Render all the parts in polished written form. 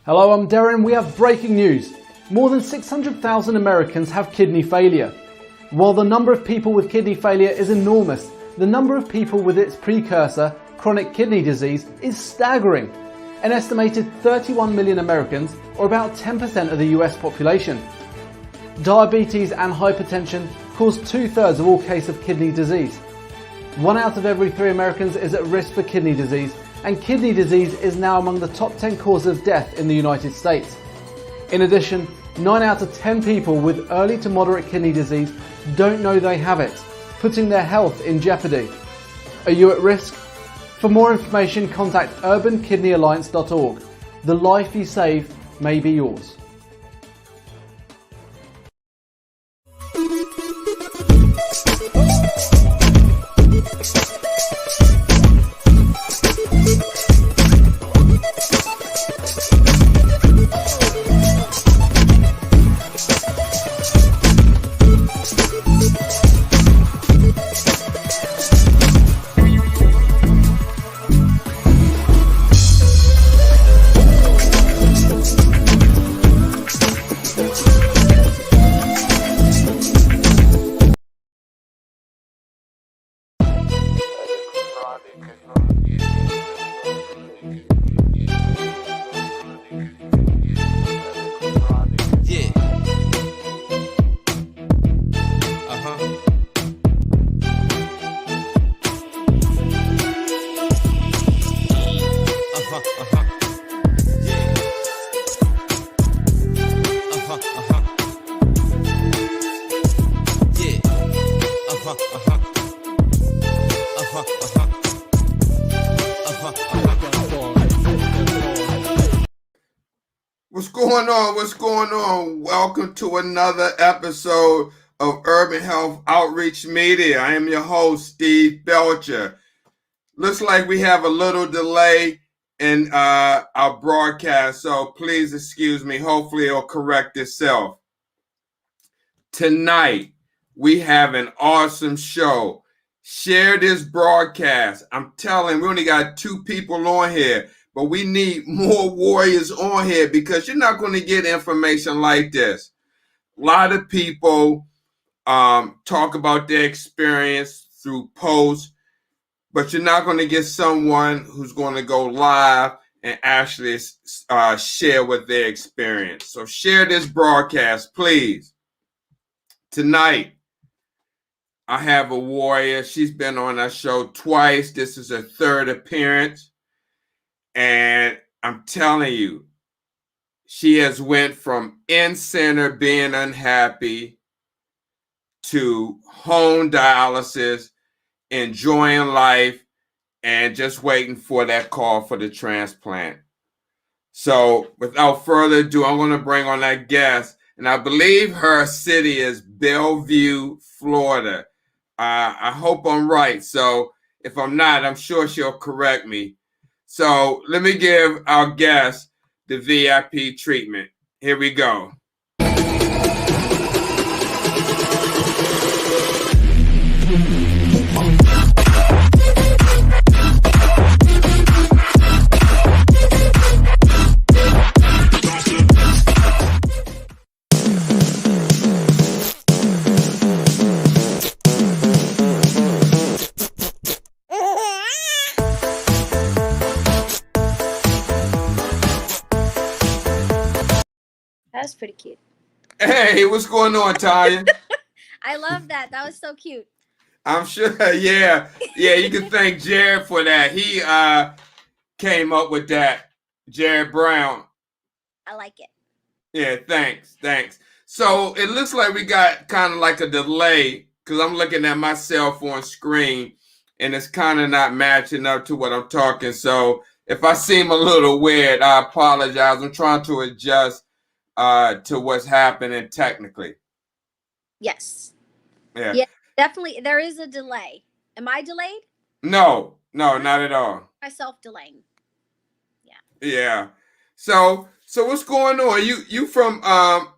Hello, I'm Darren. We have breaking news. More than 600,000 Americans have kidney failure. While the number of people with kidney failure is enormous, the number of people with its precursor, chronic kidney disease, is staggering. An estimated 31 million Americans, or about 10% of the US population. Diabetes and hypertension cause 2/3 of all cases of kidney disease. 1 out of every 3 Americans is at risk for kidney disease, and kidney disease is now among the top 10 causes of death in the United States. In addition, 9 out of 10 people with early to moderate kidney disease don't know they have it, putting their health in jeopardy. Are you at risk? For more information, contact urbankidneyalliance.org. The life you save may be yours. What's going on? Welcome to another episode of Urban Health Outreach Media. I am your host, Steve Belcher. Looks like we have a little delay in our broadcast, so please excuse me. Hopefully it'll correct itself. Tonight, we have an awesome show. Share this broadcast. I'm telling, we only got 2 people on here. But we need more warriors on here because you're not going to get information like this. A lot of people talk about their experience through posts, but you're not going to get someone who's going to go live and actually share what they experience. So share this broadcast, please. Tonight, I have a warrior. She's been on our show twice. This is her 3rd appearance. And I'm telling you, she has went from in-center being unhappy to home dialysis, enjoying life, and just waiting for that call for the transplant. So without further ado, I'm going to bring on that guest. And I believe her city is Bellview, Florida. I hope I'm right. So if I'm not, I'm sure she'll correct me. So let me give our guest the VIP treatment. Here we go. That's pretty cute. Hey, what's going on, Tonya? I love that. That was so cute. I'm sure, yeah, you can thank Jared for that. He came up with that, Jared Brown. I like it. Yeah, thanks. So it looks like we got kind of like a delay because I'm looking at my cell phone screen and it's kind of not matching up to what I'm talking. So if I seem a little weird, I apologize. I'm trying to adjust to what's happening technically. Yes. Yeah, definitely. There is a delay. Am I delayed? No, not at all. Myself delaying. Yeah. So what's going on? You from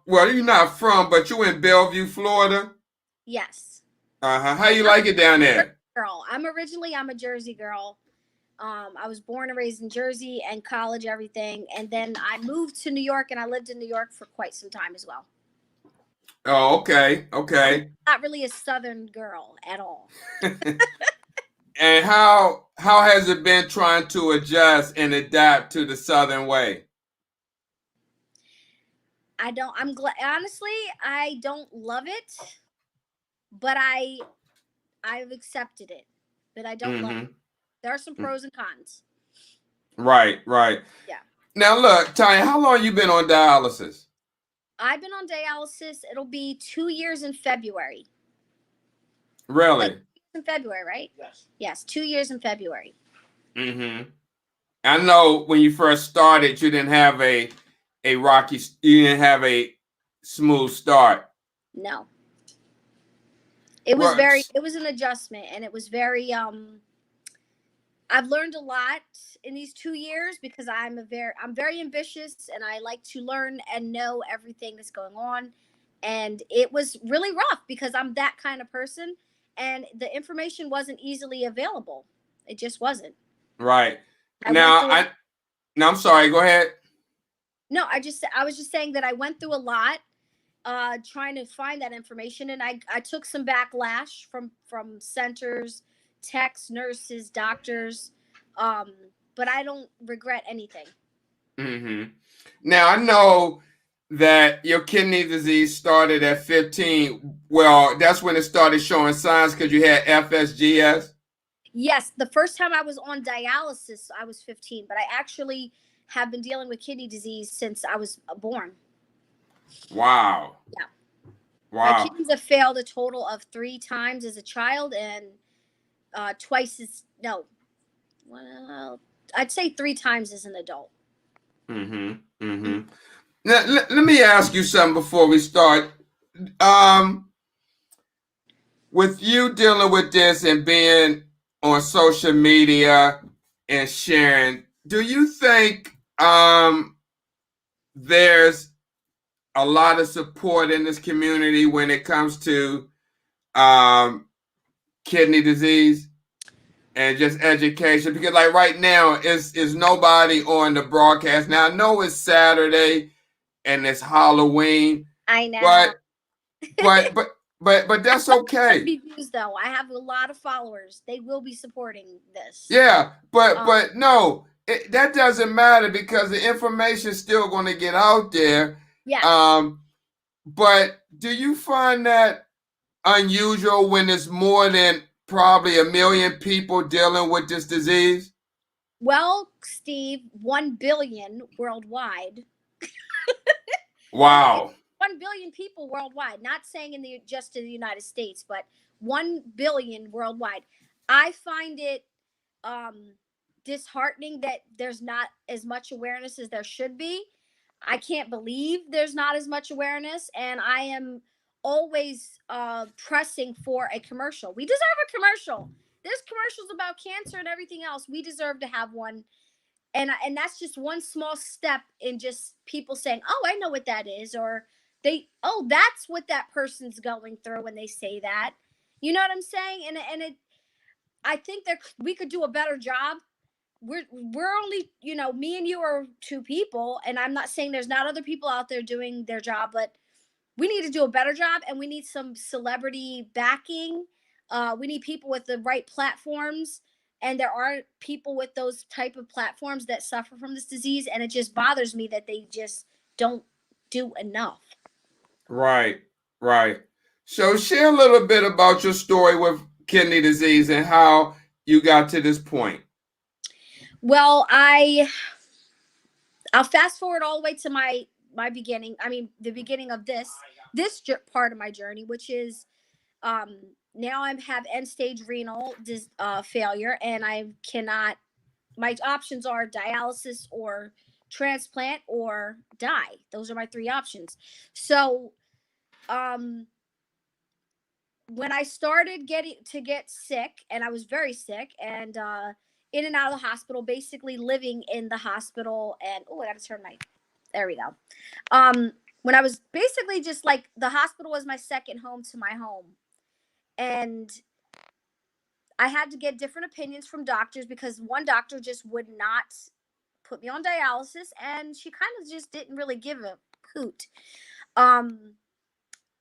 well, you're not from, but you in Bellview, Florida? Yes. How you like it down there? Girl. I'm a Jersey girl. I was born and raised in Jersey, and college, everything. And then I moved to New York, and I lived in New York for quite some time as well. Oh, okay, I'm okay. not really a Southern girl at all. And how has it been trying to adjust and adapt to the Southern way? I'm glad, honestly, I don't love it, but I've accepted it. But I don't love it. There are some pros and cons. Right, right. Yeah. Now look, Tonya, how long you been on dialysis? I've been on dialysis. It'll be 2 years in February. Really? Like, in February, right? Yes. Yes, 2 years in February. I know when you first started, you didn't have a smooth start. No. It was it was an adjustment, and it was very I've learned a lot in these 2 years because I'm very ambitious, and I like to learn and know everything that's going on. And it was really rough because I'm that kind of person, and the information wasn't easily available. It just wasn't. Right. I'm sorry, go ahead. No, I was just saying that I went through a lot trying to find that information, and I took some backlash from centers, techs, nurses, doctors, but I don't regret anything. Now I know that your kidney disease started at 15. Well, that's when it started showing signs because you had FSGS. Yes, the first time I was on dialysis, I was 15, but I actually have been dealing with kidney disease since I was born. Wow. Yeah. Wow. My kidneys have failed a total of 3 times as a child, and I'd say 3 times as an adult. Now, let me ask you something before we start. With you dealing with this and being on social media and sharing, do you think there's a lot of support in this community when it comes to kidney disease and just education? Because like right now is nobody on the broadcast. Now I know it's Saturday and it's Halloween. I know. But that's okay. Be views, though. I have a lot of followers. They will be supporting this. Yeah, but no, that doesn't matter because the information is still going to get out there. Yeah. But do you find that unusual when there's more than probably 1 million people dealing with this disease? Well, Steve, 1 billion worldwide. Wow. 1 billion people worldwide. Not saying just in the United States, but 1 billion worldwide. I find it disheartening that there's not as much awareness as there should be. I can't believe there's not as much awareness, and I am always pressing for a commercial. We deserve a commercial. There's commercials about cancer and everything else. We deserve to have one. And that's just one small step in just people saying, "Oh, I know what that is," or that's what that person's going through when they say that. You know what I'm saying? I think that we could do a better job. We're only, me and you are 2 people, and I'm not saying there's not other people out there doing their job, but we need to do a better job, and we need some celebrity backing. We need people with the right platforms, and there are people with those type of platforms that suffer from this disease, and it just bothers me that they just don't do enough. Right. So share a little bit about your story with kidney disease and how you got to this point. Well, I'll fast forward all the way to my beginning. I mean, the beginning of this part of my journey, which is now I have end stage renal failure, and I cannot. My options are dialysis or transplant or die. Those are my 3 options. So, when I started get sick, and I was very sick, and in and out of the hospital, basically living in the hospital, and I got to turn my. There we go. When I was basically just like the hospital was my second home to my home, and I had to get different opinions from doctors because one doctor just would not put me on dialysis, and she kind of just didn't really give a hoot.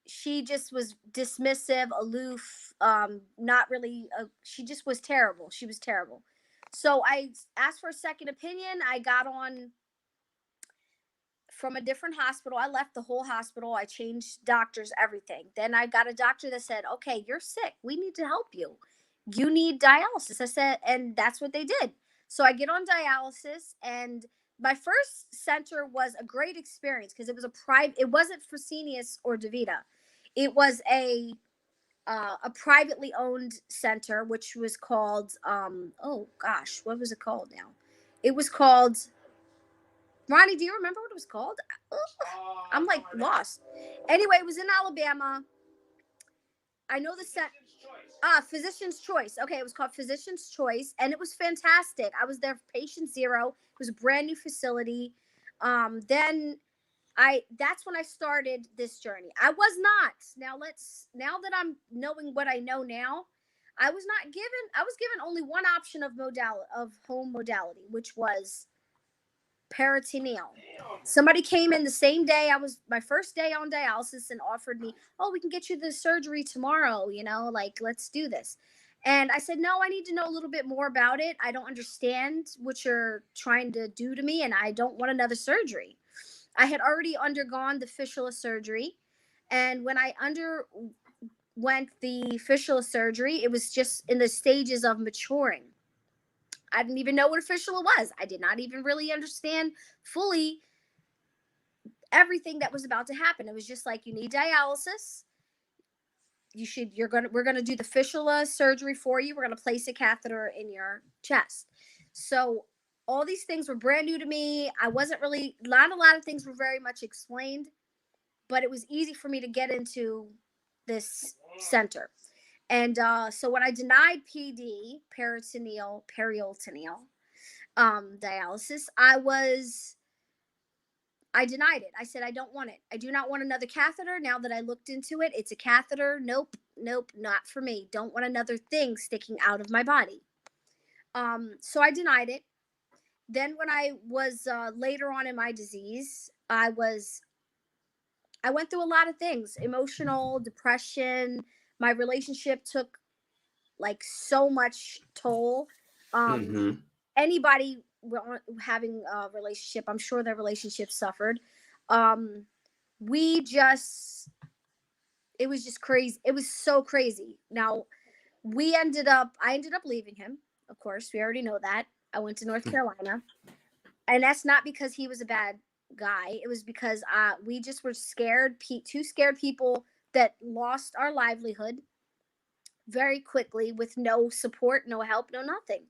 She just was dismissive, aloof, not really. She just was terrible. She was terrible. So I asked for a second opinion. I got on from a different hospital. I left the whole hospital. I changed doctors, everything. Then I got a doctor that said, okay, you're sick. We need to help you. You need dialysis. I said, and that's what they did. So I get on dialysis, and my first center was a great experience because it was a private, it wasn't Fresenius or DaVita. It was a privately owned center, which was called, oh gosh, what was it called now? It was called, Ronnie, do you remember what it was called? I'm like lost. Anyway, it was in Alabama. I know the set. Physician's Choice. Okay, it was called Physician's Choice, and it was fantastic. I was there for patient zero. It was a brand new facility. Then that's when I started this journey. I was not. Now that I'm knowing what I know now, I was given only one option of home modality, which was peritoneal. Somebody came in the same day I was my first day on dialysis and offered me, oh, we can get you the surgery tomorrow, like, let's do this. And I said, no, I need to know a little bit more about it. I don't understand what you're trying to do to me, and I don't want another surgery. I had already undergone the fistula surgery, and when I underwent the fistula surgery, it was just in the stages of maturing. I didn't even know what a fistula was. I did not even really understand fully everything that was about to happen. It was just like, you need dialysis. We're gonna do the fistula surgery for you. We're gonna place a catheter in your chest. So all these things were brand new to me. I wasn't really, not a lot of things were very much explained, but it was easy for me to get into this center. And so when I denied PD, peritoneal dialysis, I denied it. I said, I don't want it. I do not want another catheter. Now that I looked into it, it's a catheter. Nope, not for me. Don't want another thing sticking out of my body. So I denied it. Then when I was later on in my disease, I went through a lot of things, emotional, depression. My relationship took like so much toll. Anybody having a relationship, I'm sure their relationship suffered. It was just crazy. It was so crazy. Now I ended up leaving him. Of course, we already know that. I went to North Carolina, and that's not because he was a bad guy. It was because we just were scared, two scared people that lost our livelihood very quickly with no support, no help, no nothing.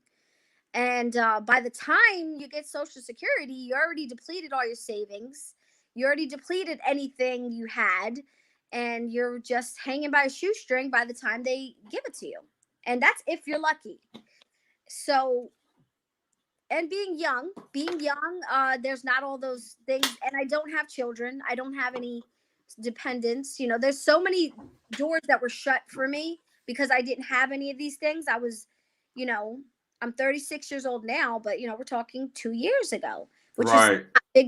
And by the time you get Social Security, you already depleted all your savings. You already depleted anything you had, and you're just hanging by a shoestring by the time they give it to you. And that's if you're lucky. So, and being young, there's not all those things. And I don't have children. I don't have any dependents. There's so many doors that were shut for me because I didn't have any of these things. I was, I'm 36 years old now, but we're talking 2 years ago, which is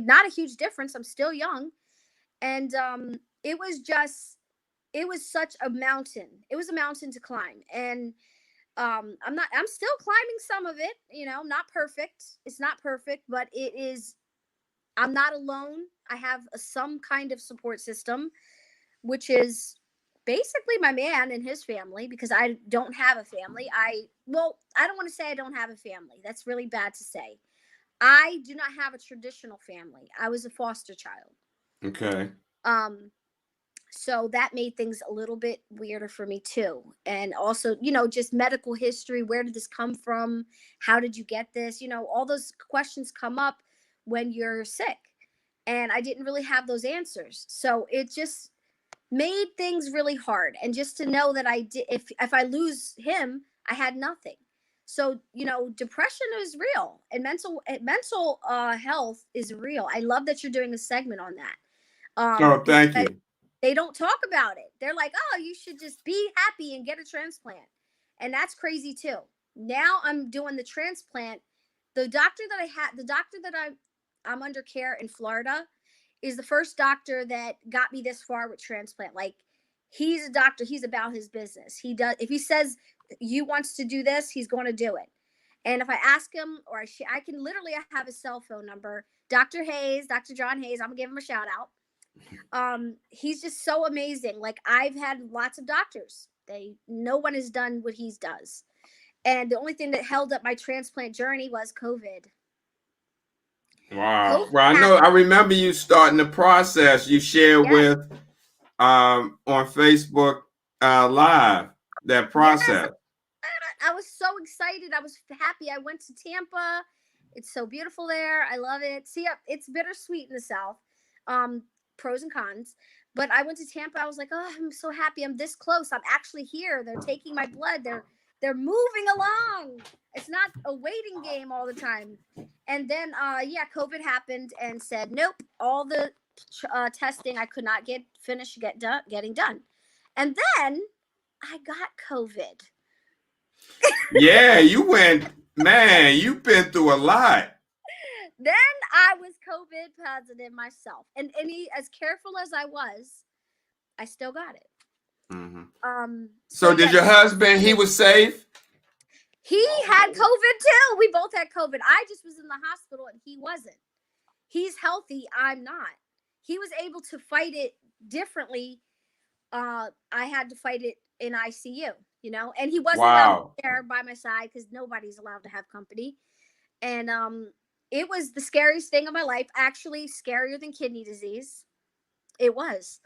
not a huge difference. I'm still young. And it was such a mountain. It was a mountain to climb. And I'm still climbing some of it, not perfect. It's not perfect, but I'm not alone. I have some kind of support system, which is basically my man and his family, because I don't have a family. I don't want to say I don't have a family. That's really bad to say. I do not have a traditional family. I was a foster child. Okay. So that made things a little bit weirder for me too. And also, just medical history. Where did this come from? How did you get this? All those questions come up when you're sick. And I didn't really have those answers. So it just made things really hard. And just to know that if I lose him, I had nothing. So, depression is real, and mental health is real. I love that you're doing a segment on that. Thank you. They don't talk about it. They're like, oh, you should just be happy and get a transplant. And that's crazy too. Now I'm doing the transplant. The doctor that I'm under care in Florida is the first doctor that got me this far with transplant. Like, he's a doctor, he's about his business. He does, if he says you wants to do this, he's going to do it. And if I ask him, or I can literally, I have his cell phone number, Dr. Hayes, Dr. John Hayes, I'm gonna give him a shout out. He's just so amazing. Like, I've had lots of doctors, no one has done what he does. And the only thing that held up my transplant journey was COVID. Wow. COVID Well, I remember you starting the process. You shared with on Facebook Live, that process. Yes, I was so excited. I was happy. I went to Tampa. It's so beautiful there. I love it. See, it's bittersweet in the South. Pros and cons. But I went to Tampa. I was like, oh, I'm so happy. I'm this close. I'm actually here. They're taking my blood. They're moving along. It's not a waiting game all the time. And then, COVID happened and said, nope, all the testing I could not getting done. And then I got COVID. Yeah, you've been through a lot. Then I was COVID positive myself. And as careful as I was, I still got it. Mm-hmm. So did your husband, he was safe? He had COVID too. We both had COVID. I just was in the hospital and he wasn't. He's healthy. I'm not. He was able to fight it differently. I had to fight it in ICU, and he wasn't allowed there by my side because nobody's allowed to have company. And it was the scariest thing of my life, actually scarier than kidney disease. It was.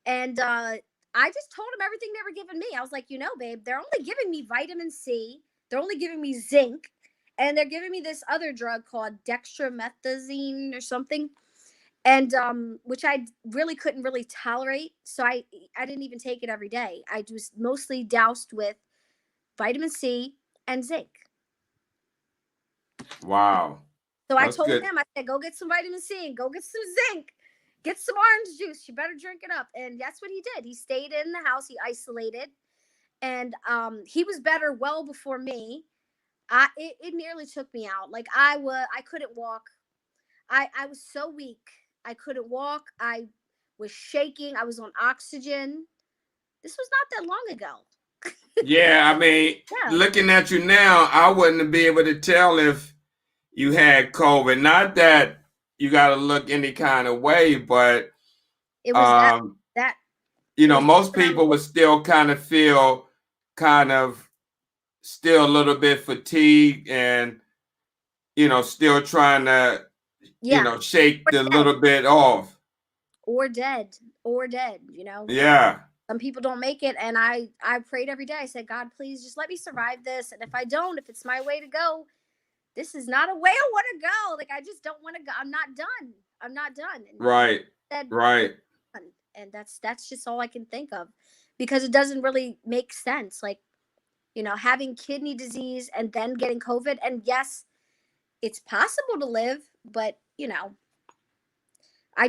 And I just told him everything they were giving me. I was like, babe, they're only giving me vitamin C. They're only giving me zinc. And they're giving me this other drug called dextromethazine or something. And which I really couldn't really tolerate. So I didn't even take it every day. I was mostly doused with vitamin C and zinc. Wow. So I told him, I said, go get some vitamin C and go get some zinc. Get some orange juice. You better drink it up. And that's what he did. He stayed in the house. He isolated. And he was better well before me. It nearly took me out. Like, I couldn't walk. I was so weak. I couldn't walk. I was shaking. I was on oxygen. This was not that long ago. Yeah, I mean, looking at you now, I wouldn't be able to tell if you had COVID. Not that you got to look any kind of way, but it was that most people would still kind of feel still a little bit fatigued and, still trying to, shake the little bit off. Or dead, Yeah. Some people don't make it. And I prayed every day. I said, God, please just let me survive this. And if I don't, if it's my way to go, this is not a way I want to go. Like, I just don't want to go. I'm not done. And right. Right. And that's just all I can think of, because it doesn't really make sense. Like, having kidney disease and then getting COVID. And yes, it's possible to live, but I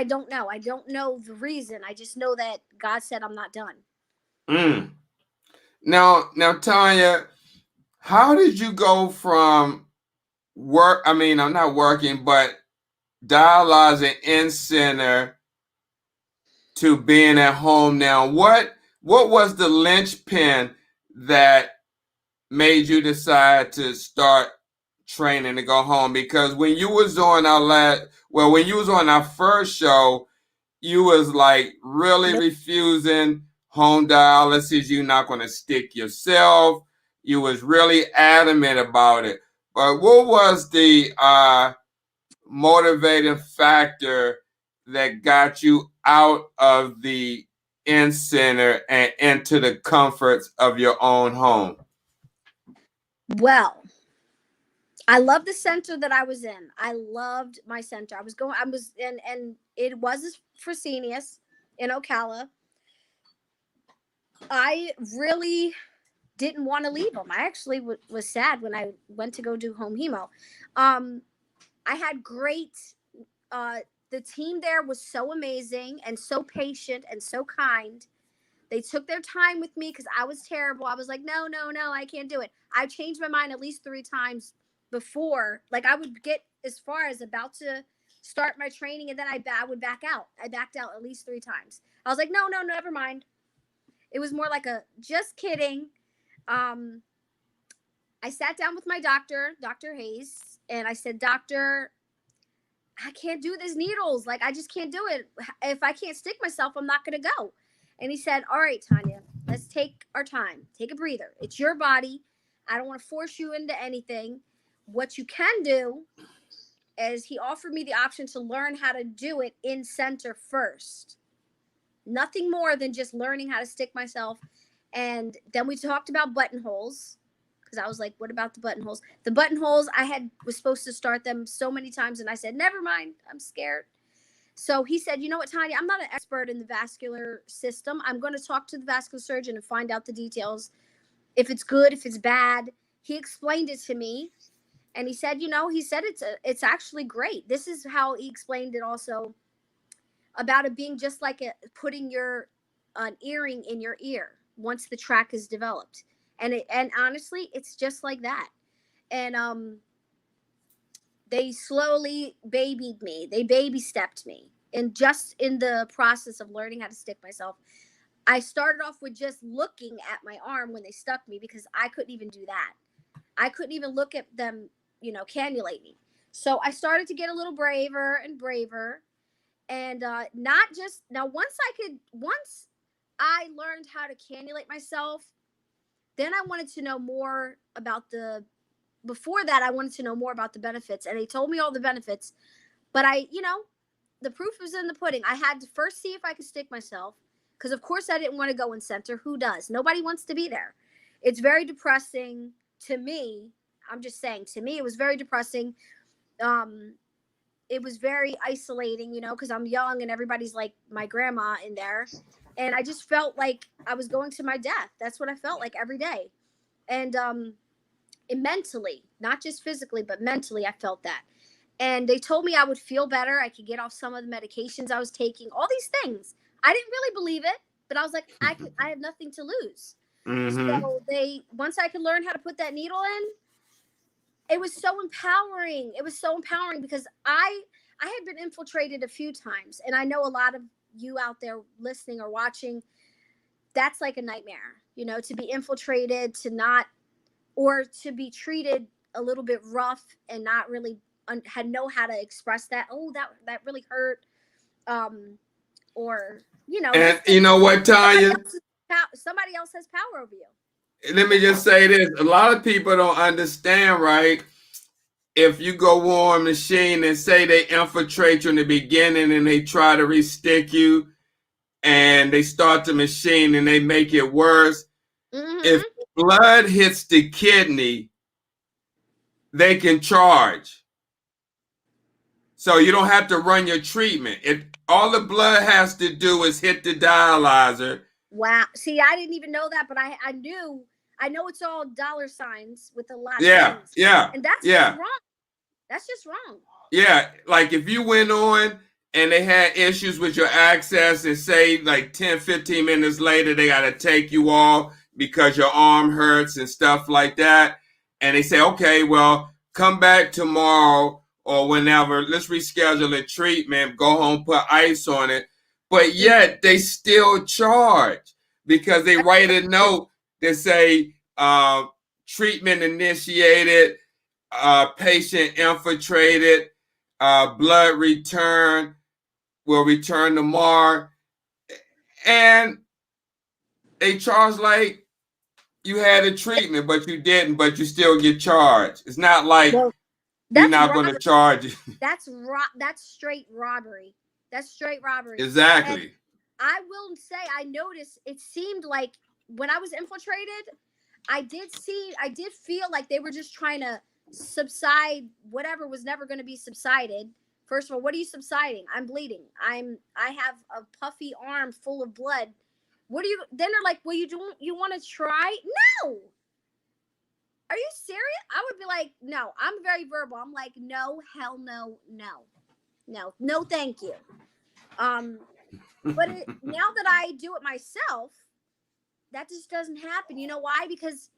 don't know. I don't know the reason. I just know that God said I'm not done. Now, Tonya, how did you go from I'm not working, but dialyzing in center to being at home now? What was the linchpin that made you decide to start training to go home? Because when you was on our first show, you was like really refusing home dialysis. You're not going to stick yourself. You was really adamant about it. But what was the motivating factor that got you out of the in-center and into the comforts of your own home? Well, I love the center that I was in. I loved my center. And it was Fresenius in Ocala. I really didn't want to leave them. I actually was sad when I went to go do home hemo. I had great, the team there was so amazing and so patient and so kind They took their time with me because I was terrible. I was like, no, I can't do it. I changed my mind at least 3 times before. Like, I would get as far as about to start my training, and then I would back out. I backed out at least 3 times. I was like, no, never mind. It was more like a just kidding. I sat down with my doctor, Dr. Hayes, and I said, Doctor, I can't do these needles. Like, I just can't do it. If I can't stick myself, I'm not going to go. And he said, all right, Tonya, let's take our time. Take a breather. It's your body. I don't want to force you into anything. What you can do is he offered me the option to learn how to do it in center first. Nothing more than just learning how to stick myself. And then we talked about buttonholes. Because I was like, what about the buttonholes? The buttonholes, was supposed to start them so many times, and I said, never mind, I'm scared. So he said, you know what, Tonya, I'm not an expert in the vascular system. I'm going to talk to the vascular surgeon and find out the details, if it's good, if it's bad. He explained it to me, and he said, it's actually great. This is how he explained it also, about it being just like putting an earring in your ear once the track is developed. And honestly, it's just like that. And they slowly babied me. They baby stepped me. And just in the process of learning how to stick myself, I started off with just looking at my arm when they stuck me, because I couldn't even do that. I couldn't even look at them, cannulate me. So I started to get a little braver and braver. And once I learned how to cannulate myself, then I wanted to know more about before that, I wanted to know more about the benefits. And they told me all the benefits. But the proof was in the pudding. I had to first see if I could stick myself. Because, of course, I didn't want to go in center. Who does? Nobody wants to be there. It's very depressing to me. I'm just saying, to me, it was very depressing. It was very isolating, because I'm young and everybody's like my grandma in there. And I just felt like I was going to my death. That's what I felt like every day. And mentally, not just physically, but mentally, I felt that. And they told me I would feel better. I could get off some of the medications I was taking, all these things. I didn't really believe it, but I was like, I have nothing to lose. Mm-hmm. So once I could learn how to put that needle in, it was so empowering. It was so empowering because I had been infiltrated a few times, and I know a lot of you out there listening or watching, that's like a nightmare, to be infiltrated, or to be treated a little bit rough and not really know how to express that. Oh, that really hurt. Or, And you know what, Tonya? Somebody else has power over you. Let me just say this. A lot of people don't understand, right? If you go on a machine and say they infiltrate you in the beginning and they try to re-stick you and they start the machine and they make it worse, if blood hits the kidney, they can charge. So you don't have to run your treatment. All the blood has to do is hit the dialyzer. Wow. See, I didn't even know that, but I know it's all dollar signs with a lot of things. Yeah. And that's just wrong. That's just wrong. Yeah. Like if you went on and they had issues with your access and say like 10, 15 minutes later, they got to take you off because your arm hurts and stuff like that. And they say, okay, well, come back tomorrow or whenever, let's reschedule a treatment, go home, put ice on it. But yet they still charge because they write a note that say treatment initiated, patient infiltrated, blood return, will return tomorrow. And they charge like you had a treatment, but you didn't, but you still get charged. It's not like you're not going to charge you. That's straight robbery. That's straight robbery. Exactly. And I will say, I noticed it seemed like when I was infiltrated, I did feel like they were just trying to subside whatever was never going to be subsided. First of all, what are you subsiding? I'm bleeding. I have a puffy arm full of blood. Then they're like, well, you want to try? No. Are you serious? I would be like, no. I'm very verbal. I'm like, no, hell no, no, thank you. But now that I do it myself, that just doesn't happen. You know why? Because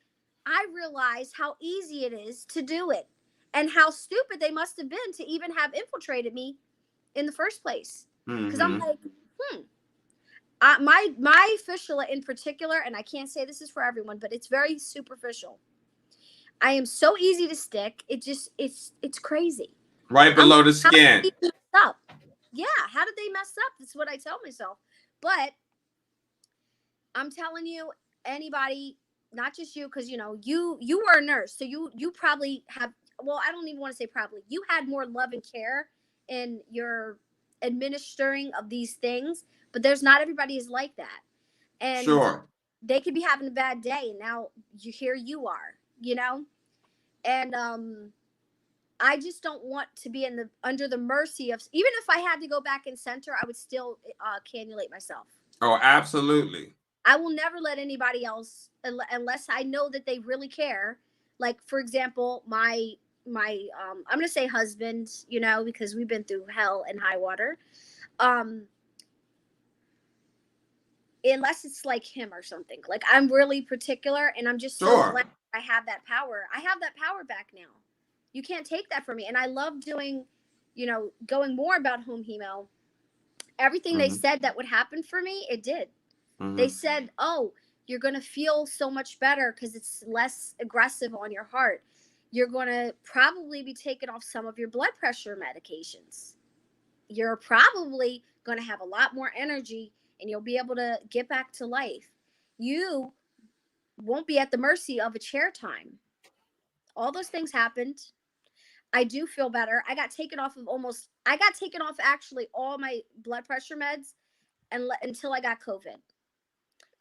I realize how easy it is to do it and how stupid they must have been to even have infiltrated me in the first place. Because I'm like, my fistula in particular, and I can't say this is for everyone, but it's very superficial. I am so easy to stick. It's crazy. Right below the skin. Up. Yeah, how did they mess up? That's what I tell myself. But I'm telling you, anybody, not just you, because you were a nurse, so you probably have. Well, I don't even want to say probably. You had more love and care in your administering of these things, but there's not everybody is like that, and Sure. they could be having a bad day, and now here you are, and I just don't want to be under the mercy of. Even if I had to go back in center, I would still cannulate myself. Oh, absolutely. I will never let anybody else, unless I know that they really care. Like, for example, my I'm gonna say husband, because we've been through hell and high water. Unless it's like him or something. Like, I'm really particular, and I'm just so glad I have that power. I have that power back now. You can't take that from me. And I love doing, going more about home hemo. Everything they said that would happen for me, it did. They said, oh, you're going to feel so much better because it's less aggressive on your heart. You're going to probably be taking off some of your blood pressure medications. You're probably going to have a lot more energy, and you'll be able to get back to life. You won't be at the mercy of a chair time. All those things happened. I do feel better. I got taken off actually all my blood pressure meds until I got COVID.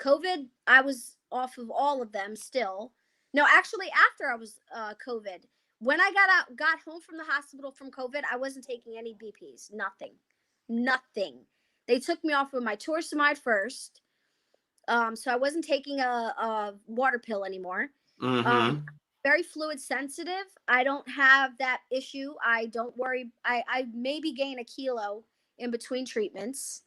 COVID, I was off of all of them still. No, actually, after I was COVID, when I got home from the hospital from COVID, I wasn't taking any BPs. Nothing. They took me off of my torsemide first. So I wasn't taking a water pill anymore. Very fluid sensitive. I don't have that issue. I don't worry. I maybe gain a kilo in between treatments.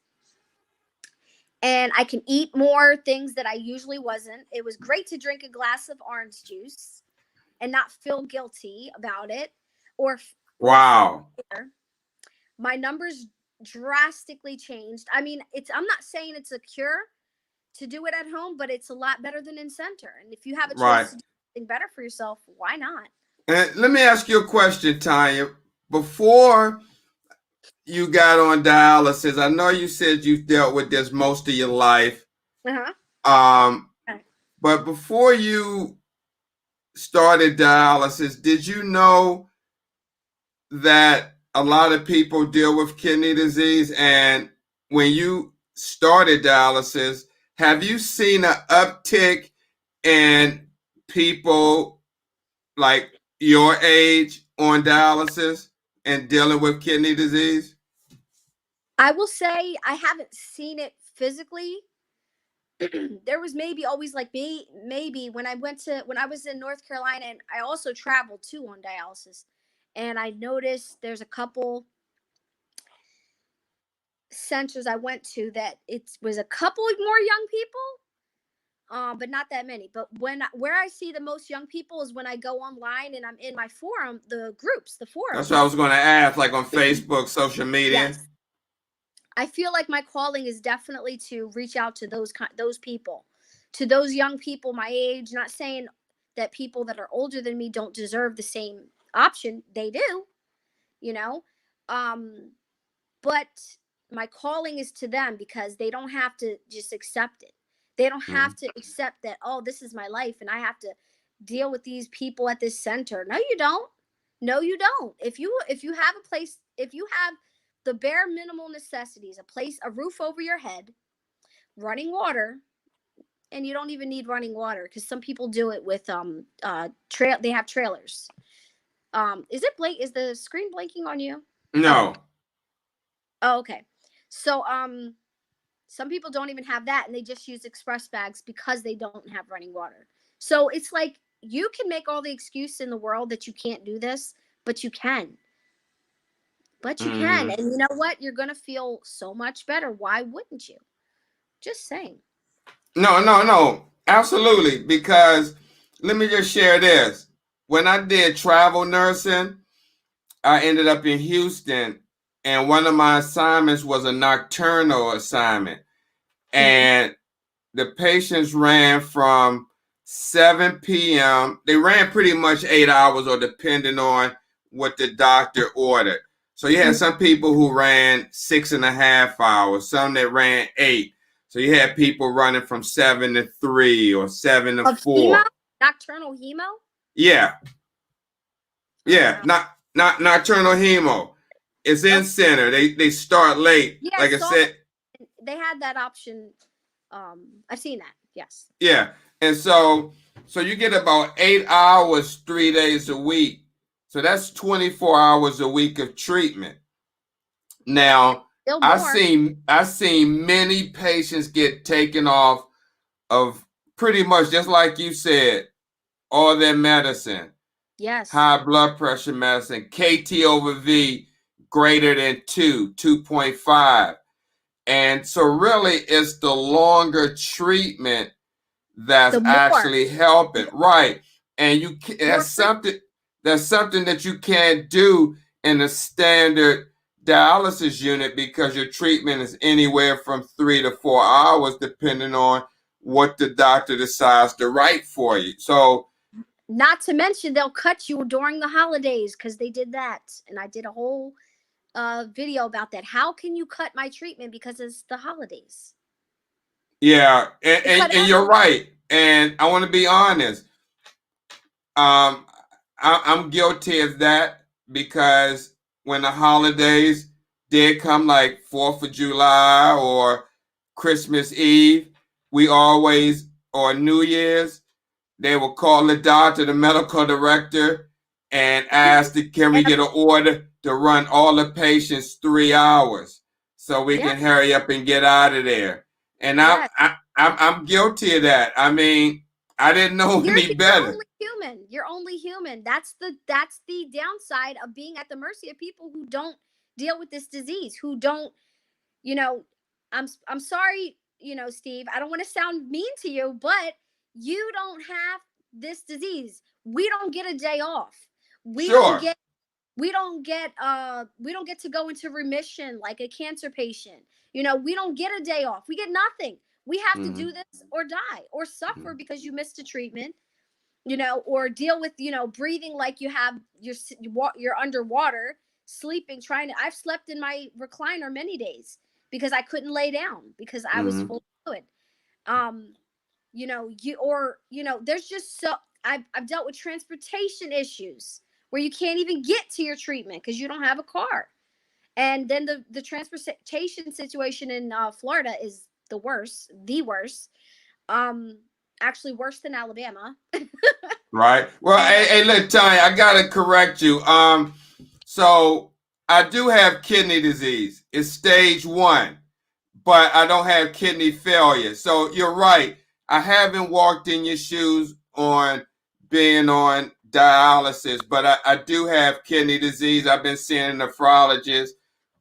And I can eat more things that I usually wasn't. It was great to drink a glass of orange juice and not feel guilty about it. Wow. My numbers drastically changed. I mean, I'm not saying it's a cure to do it at home, but it's a lot better than in center. And if you have a choice to do something better for yourself, why not? And let me ask you a question, Tonya. Before you got on dialysis, I know you said you've dealt with this most of your life. But before you started dialysis, did you know that a lot of people deal with kidney disease? And when you started dialysis, have you seen an uptick in people like your age on dialysis and dealing with kidney disease? I will say I haven't seen it physically. There was maybe always like maybe when I was in North Carolina, and I also traveled too on dialysis, and I noticed there's a couple centers I went to that it was a couple more young people, but not that many. But where I see the most young people is when I go online and I'm in my forum, the forums. That's what I was going to ask, like on Facebook, social media. Yes. I feel like my calling is definitely to reach out to those people, to those young people my age. Not saying that people that are older than me don't deserve the same option. They do, but my calling is to them because they don't have to just accept it. They don't have to accept that, oh, this is my life and I have to deal with these people at this center. No, you don't. No, you don't. If you have a place, if you have the bare minimal necessities, a roof over your head, running water, and you don't even need running water because some people do it with they have trailers. Is the screen blinking on you? No. Oh, okay. So some people don't even have that, and they just use express bags because they don't have running water. So it's like you can make all the excuse in the world that you can't do this, but you can. But you can. And you know what? You're going to feel so much better. Why wouldn't you? Just saying. No. Absolutely, because let me just share this. When I did travel nursing, I ended up in Houston, and one of my assignments was a nocturnal assignment. And the patients ran from 7 p.m. They ran pretty much 8 hours, or depending on what the doctor ordered. So you had some people who ran 6.5 hours, some that ran 8. So you had people running from 7 to 3 or 7 to 4. Hemo? Nocturnal hemo? Yeah. Yeah. Not nocturnal hemo. It's in center. They start late. Yeah, like I said. They had that option. I've seen that. Yes. Yeah. And so you get about 8 hours 3 days a week. So that's 24 hours a week of treatment. Now, I've seen many patients get taken off of pretty much, just like you said, all their medicine. Yes. High blood pressure medicine, KT over V greater than 2.5. And so really it's the longer treatment that's actually helping. Right. And that's something that you can't do in a standard dialysis unit, because your treatment is anywhere from 3 to 4 hours, depending on what the doctor decides to write for you. So, not to mention they'll cut you during the holidays, because they did that. And I did a whole video about that. How can you cut my treatment because it's the holidays? Yeah, and you're right. And I want to be honest. I'm guilty of that, because when the holidays did come, like 4th of July or Christmas Eve, we always, or New Year's, they will call the doctor, the medical director, and ask, can we get an order to run all the patients 3 hours so we can hurry up and get out of there. And I'm guilty of that. I mean, I didn't know any better. You're only human. That's the downside of being at the mercy of people who don't deal with this disease, who don't, I'm sorry, Steve, I don't want to sound mean to you, but you don't have this disease. We don't get a day off. We don't get to go into remission like a cancer patient. We don't get a day off. We get nothing. We have to do this or die or suffer because you missed a treatment, or deal with, breathing like you're underwater, sleeping, I've slept in my recliner many days because I couldn't lay down because I was full of fluid. There's just I've dealt with transportation issues where you can't even get to your treatment because you don't have a car. And then the transportation situation in Florida is the worst, actually worse than Alabama. Right. Well, hey, look, Tonya, I gotta correct you. So I do have kidney disease. It's stage 1, but I don't have kidney failure. So you're right. I haven't walked in your shoes on being on dialysis, but I do have kidney disease. I've been seeing a nephrologist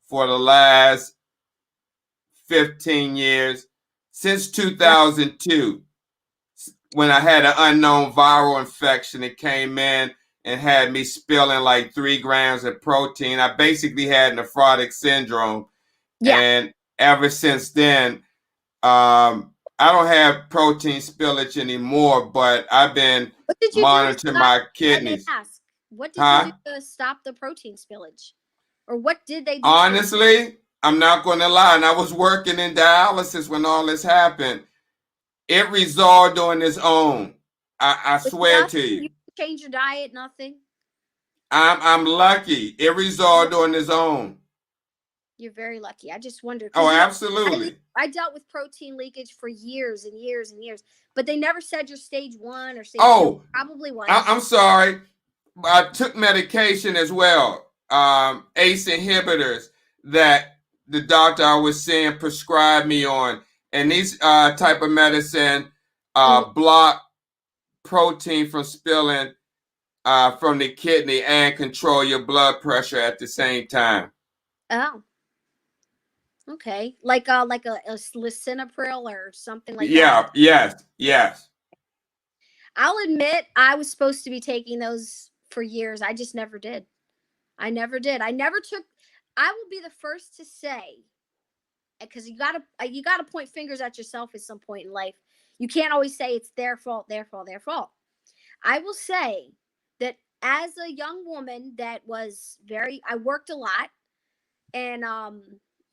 for the last 15 years, since 2002, when I had an unknown viral infection. It came in and had me spilling like 3 grams of protein. I basically had nephrotic syndrome. Yeah. And ever since then, I don't have protein spillage anymore, but I've been monitoring my kidneys. What did you do to stop the protein spillage? Or what did they do? Honestly, I'm not going to lie. And I was working in dialysis when all this happened. It resolved on its own. I swear to you. You change your diet, nothing? I'm lucky. It resolved on its own. You're very lucky. I just wondered. Oh, absolutely. I dealt with protein leakage for years and years and years, but they never said you're stage 1 or stage 2. Probably was. I'm sorry. I took medication as well. ACE inhibitors that the doctor I was seeing prescribed me on. And these type of medicine block protein from spilling from the kidney and control your blood pressure at the same time. Oh. Okay. Like a lisinopril or something like that? Yeah, yes. I'll admit I was supposed to be taking those for years. I just never did. I never did. I never took. I will be the first to say, because you gotta point fingers at yourself at some point in life. You can't always say it's their fault, their fault, their fault. I will say that as a young woman that was I worked a lot, and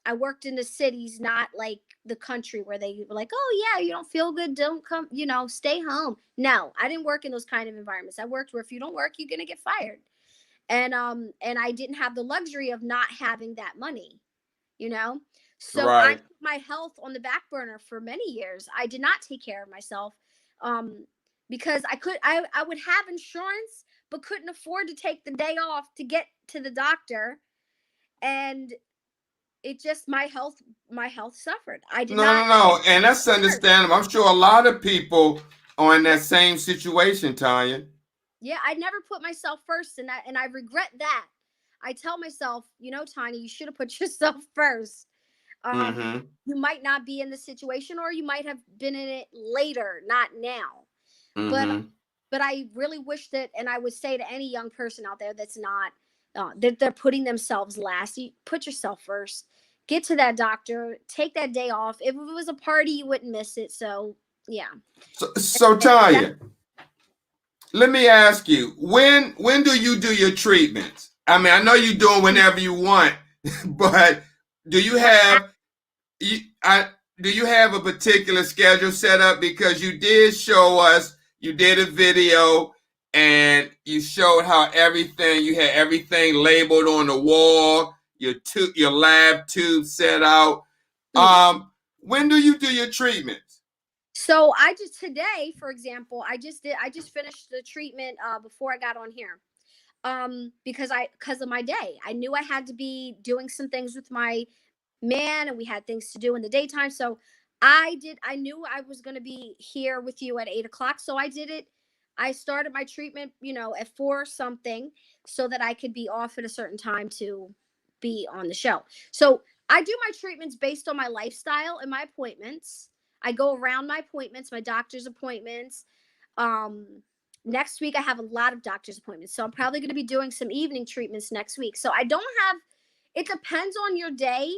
I worked in the cities, not like the country where they were like, oh yeah, you don't feel good, don't come, stay home. No, I didn't work in those kind of environments. I worked where if you don't work, you're gonna get fired. And I didn't have the luxury of not having that money, you know. So I Right. put my health on the back burner for many years. I did not take care of myself, um, because I would have insurance, but couldn't afford to take the day off to get to the doctor, and it just my health suffered. I did No, not. no, no. And that's understandable. I'm sure a lot of people are in that same situation, Tonya. Yeah, I never put myself first, and I regret that. I tell myself, Tanya, you should have put yourself first. Mm-hmm. You might not be in the situation, or you might have been in it later, not now. But Mm-hmm. but I really wish that, and I would say to any young person out there that's not, that they're putting themselves last. You put yourself first. Get to that doctor. Take that day off. If it was a party, you wouldn't miss it. So yeah. So And that, Tonya, let me ask you, when do you do your treatments? I mean, I know you do it whenever you want, but do you have you I do you have a particular schedule set up? Because you did show us, you did a video and you showed how you had everything labeled on the wall, your lab tube set out. mm. When do you do your treatments? So I just today, for example, I just finished the treatment before I got on here. Because of my day. I knew I had to be doing some things with my man, and we had things to do in the daytime. So I knew I was going to be here with you at 8 o'clock. So I did it. I started my treatment, at 4 something, so that I could be off at a certain time to be on the show. So I do my treatments based on my lifestyle and my appointments. I go around my appointments, my doctor's appointments. Um, Next week I have a lot of doctor's appointments. So I'm probably going to be doing some evening treatments next week. So I don't have, it depends on your day,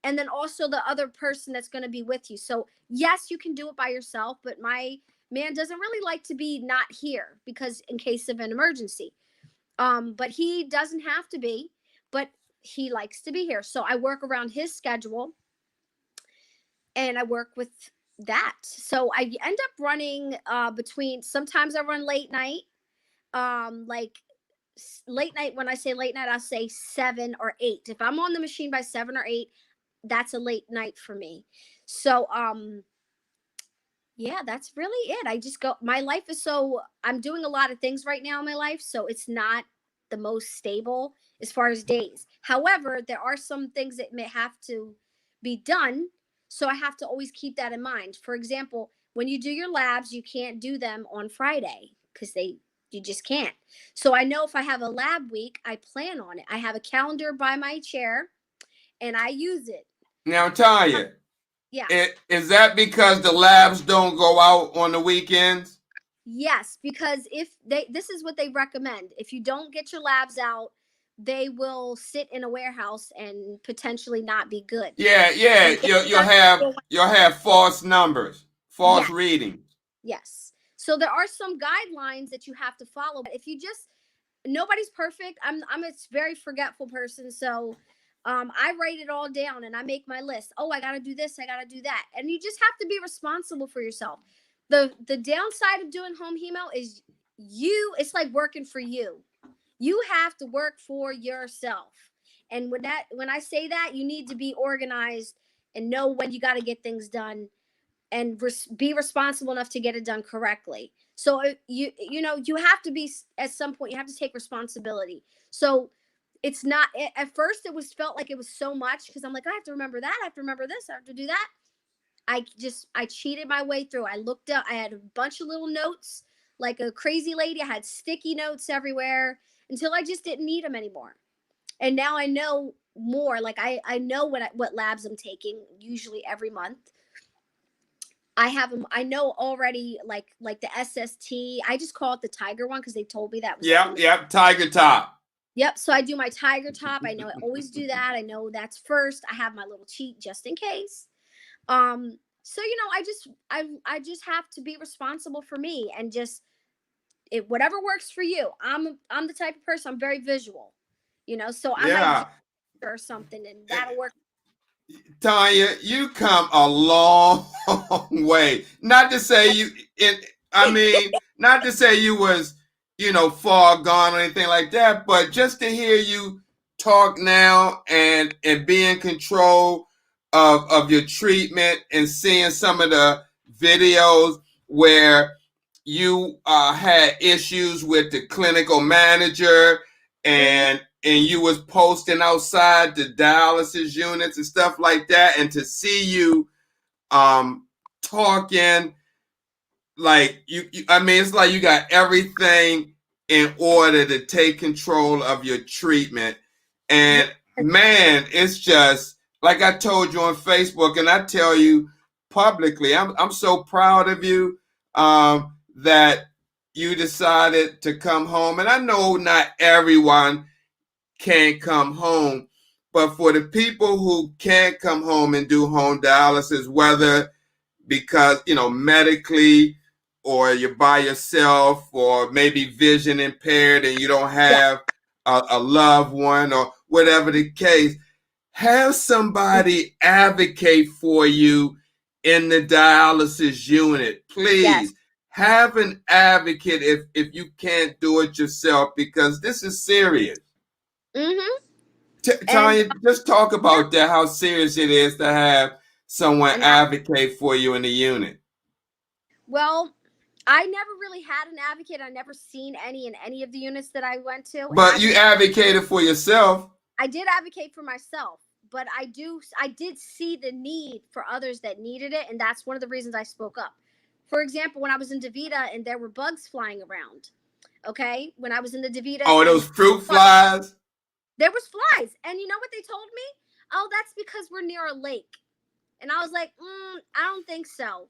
and then also the other person that's going to be with you. So yes, you can do it by yourself, but my man doesn't really like to be not here, because in case of an emergency. But he doesn't have to be, but he likes to be here. So I work around his schedule, and I work with that. So I end up running between, sometimes I run late night, like late night. When I say late night, I'll say 7 or 8. If I'm on the machine by 7 or 8, that's a late night for me. So yeah, that's really it. I just go, my life is so, I'm doing a lot of things right now in my life, so it's not the most stable as far as days. However, there are some things that may have to be done, so I have to always keep that in mind. For example, when you do your labs, you can't do them on Friday, because you just can't. So I know if I have a lab week, I plan on it. I have a calendar by my chair, and I use it. Now, Tonya, Yeah. is that because the labs don't go out on the weekends? Yes, because this is what they recommend. If you don't get your labs out, they will sit in a warehouse and potentially not be good. Yeah, yeah. And get You'll have false numbers, false yes, readings. yes. So there are some guidelines that you have to follow. If you just, nobody's perfect. I'm a very forgetful person, so I write it all down and I make my list. Oh, I got to do this, I got to do that. And you just have to be responsible for yourself. The downside of doing home hemo is it's like working for you. You have to work for yourself. And when I say that, you need to be organized and know when you got to get things done, and be responsible enough to get it done correctly. So you have to be, at some point you have to take responsibility. So it's not, at first it was felt like it was so much, because I'm like, I have to remember that, I have to remember this, I have to do that. I cheated my way through. I looked up, I had a bunch of little notes like a crazy lady. I had sticky notes everywhere until I just didn't need them anymore. And now I know more. Like I know what labs I'm taking, usually every month. I have them. I know already, like the SST. I just call it the Tiger one because they told me that was. Yep, Tiger Top. Yep. So I do my Tiger Top. I know I always do that. I know that's first. I have my little cheat just in case. So I just have to be responsible for me and just whatever works for you. I'm the type of person, I'm very visual, so I might or something and that'll work. Tonya, you come a long way. Not to say not to say you was, far gone or anything like that, but just to hear you talk now and be in control of your treatment and seeing some of the videos where you had issues with the clinical manager and you was posting outside the dialysis units and stuff like that, and to see you talking like it's like you got everything in order to take control of your treatment. And man, it's just like I told you on Facebook, and I tell you publicly, I'm so proud of you that you decided to come home. And I know not everyone can come home, but for the people who can't come home and do home dialysis, whether because, medically, or you're by yourself, or maybe vision impaired and you don't have a loved one, or whatever the case, have somebody advocate for you in the dialysis unit. Please. Yes. Have an advocate if you can't do it yourself, because this is serious. Tonya, just talk about that, how serious it is to have someone advocate for you in the unit. Well, I never really had an advocate. I never seen any in any of the units that I went to. But you advocated for yourself. I did advocate for myself, but I did see the need for others that needed it, and that's one of the reasons I spoke up. For example, when I was in DIva and there were bugs flying around, okay? When I was in the DIva. Oh, those fruit flies? There was flies. And you know what they told me? Oh, that's because we're near a lake. And I was like, I don't think so.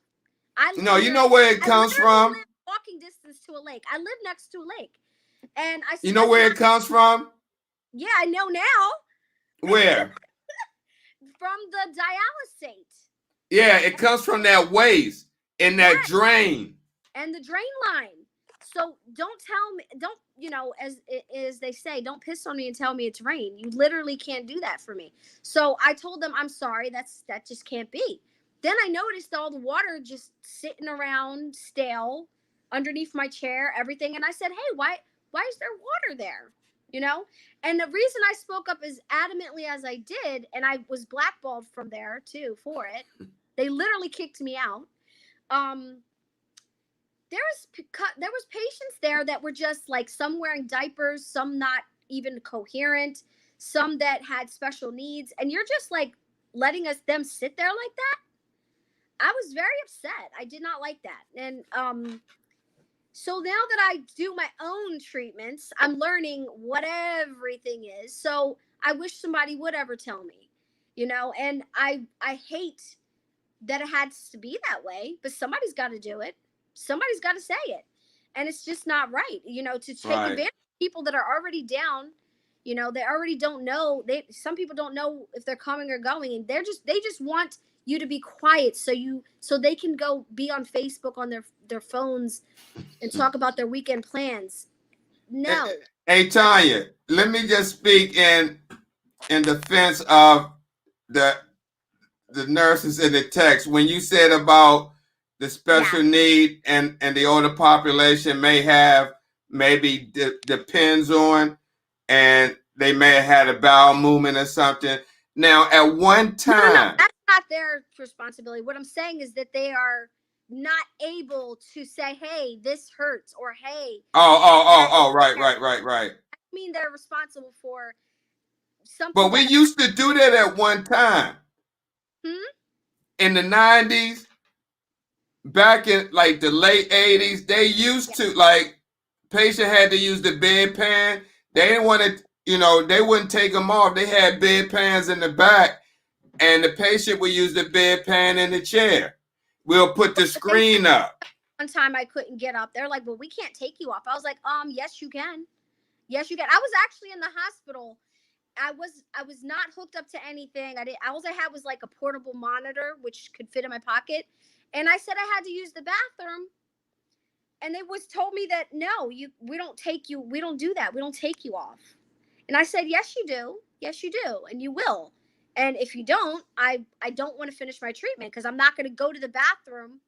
No, you know where it comes from? Walking distance to a lake. I live next to a lake. And I. You know where it comes from? Yeah, I know now. Where? From the dialysate. Yeah, it comes from that waste in that drain. And the drain line. So don't tell me, as they say, don't piss on me and tell me it's rain. You literally can't do that for me. So I told them, I'm sorry, that just can't be. Then I noticed all the water just sitting around stale underneath my chair, everything. And I said, hey, why is there water there? And the reason I spoke up as adamantly as I did, and I was blackballed from there too for it. They literally kicked me out. There was patients there that were just like some wearing diapers, some not even coherent, some that had special needs, and you're just like letting them sit there like that. I was very upset. I did not like that. And so now that I do my own treatments, I'm learning what everything is. So I wish somebody would ever tell me, and I hate that it had to be that way, but somebody's got to do it. Somebody's got to say it. And it's just not right, to take advantage of people that are already down. They already don't know. Some people don't know if they're coming or going, and they just want you to be quiet so they can go be on Facebook on their phones and talk about their weekend plans. No. Hey, Tonya, let me just speak in defense of the nurses in the text. When you said about the special need and the older population may have maybe depends on, and they may have had a bowel movement or something. Now, at one time, no, that's not their responsibility. What I'm saying is that they are not able to say, "Hey, this hurts," or "Hey." Right. I mean, they're responsible for something. But we used to do that at one time. In the 90s, back in like the late 80s, they used to, like, patient had to use the bedpan. They didn't want to, they wouldn't take them off. They had bedpans in the back, and the patient would use the bedpan in the chair. We'll put the screen up. One time I couldn't get up. They're like, well, we can't take you off. I was like, yes, you can. Yes, you can. I was actually in the hospital. I was not hooked up to anything. All I had was like a portable monitor, which could fit in my pocket. And I said I had to use the bathroom. And they told me that, no, we don't do that. We don't take you off. And I said, yes, you do. Yes, you do. And you will. And if you don't, I don't want to finish my treatment because I'm not going to go to the bathroom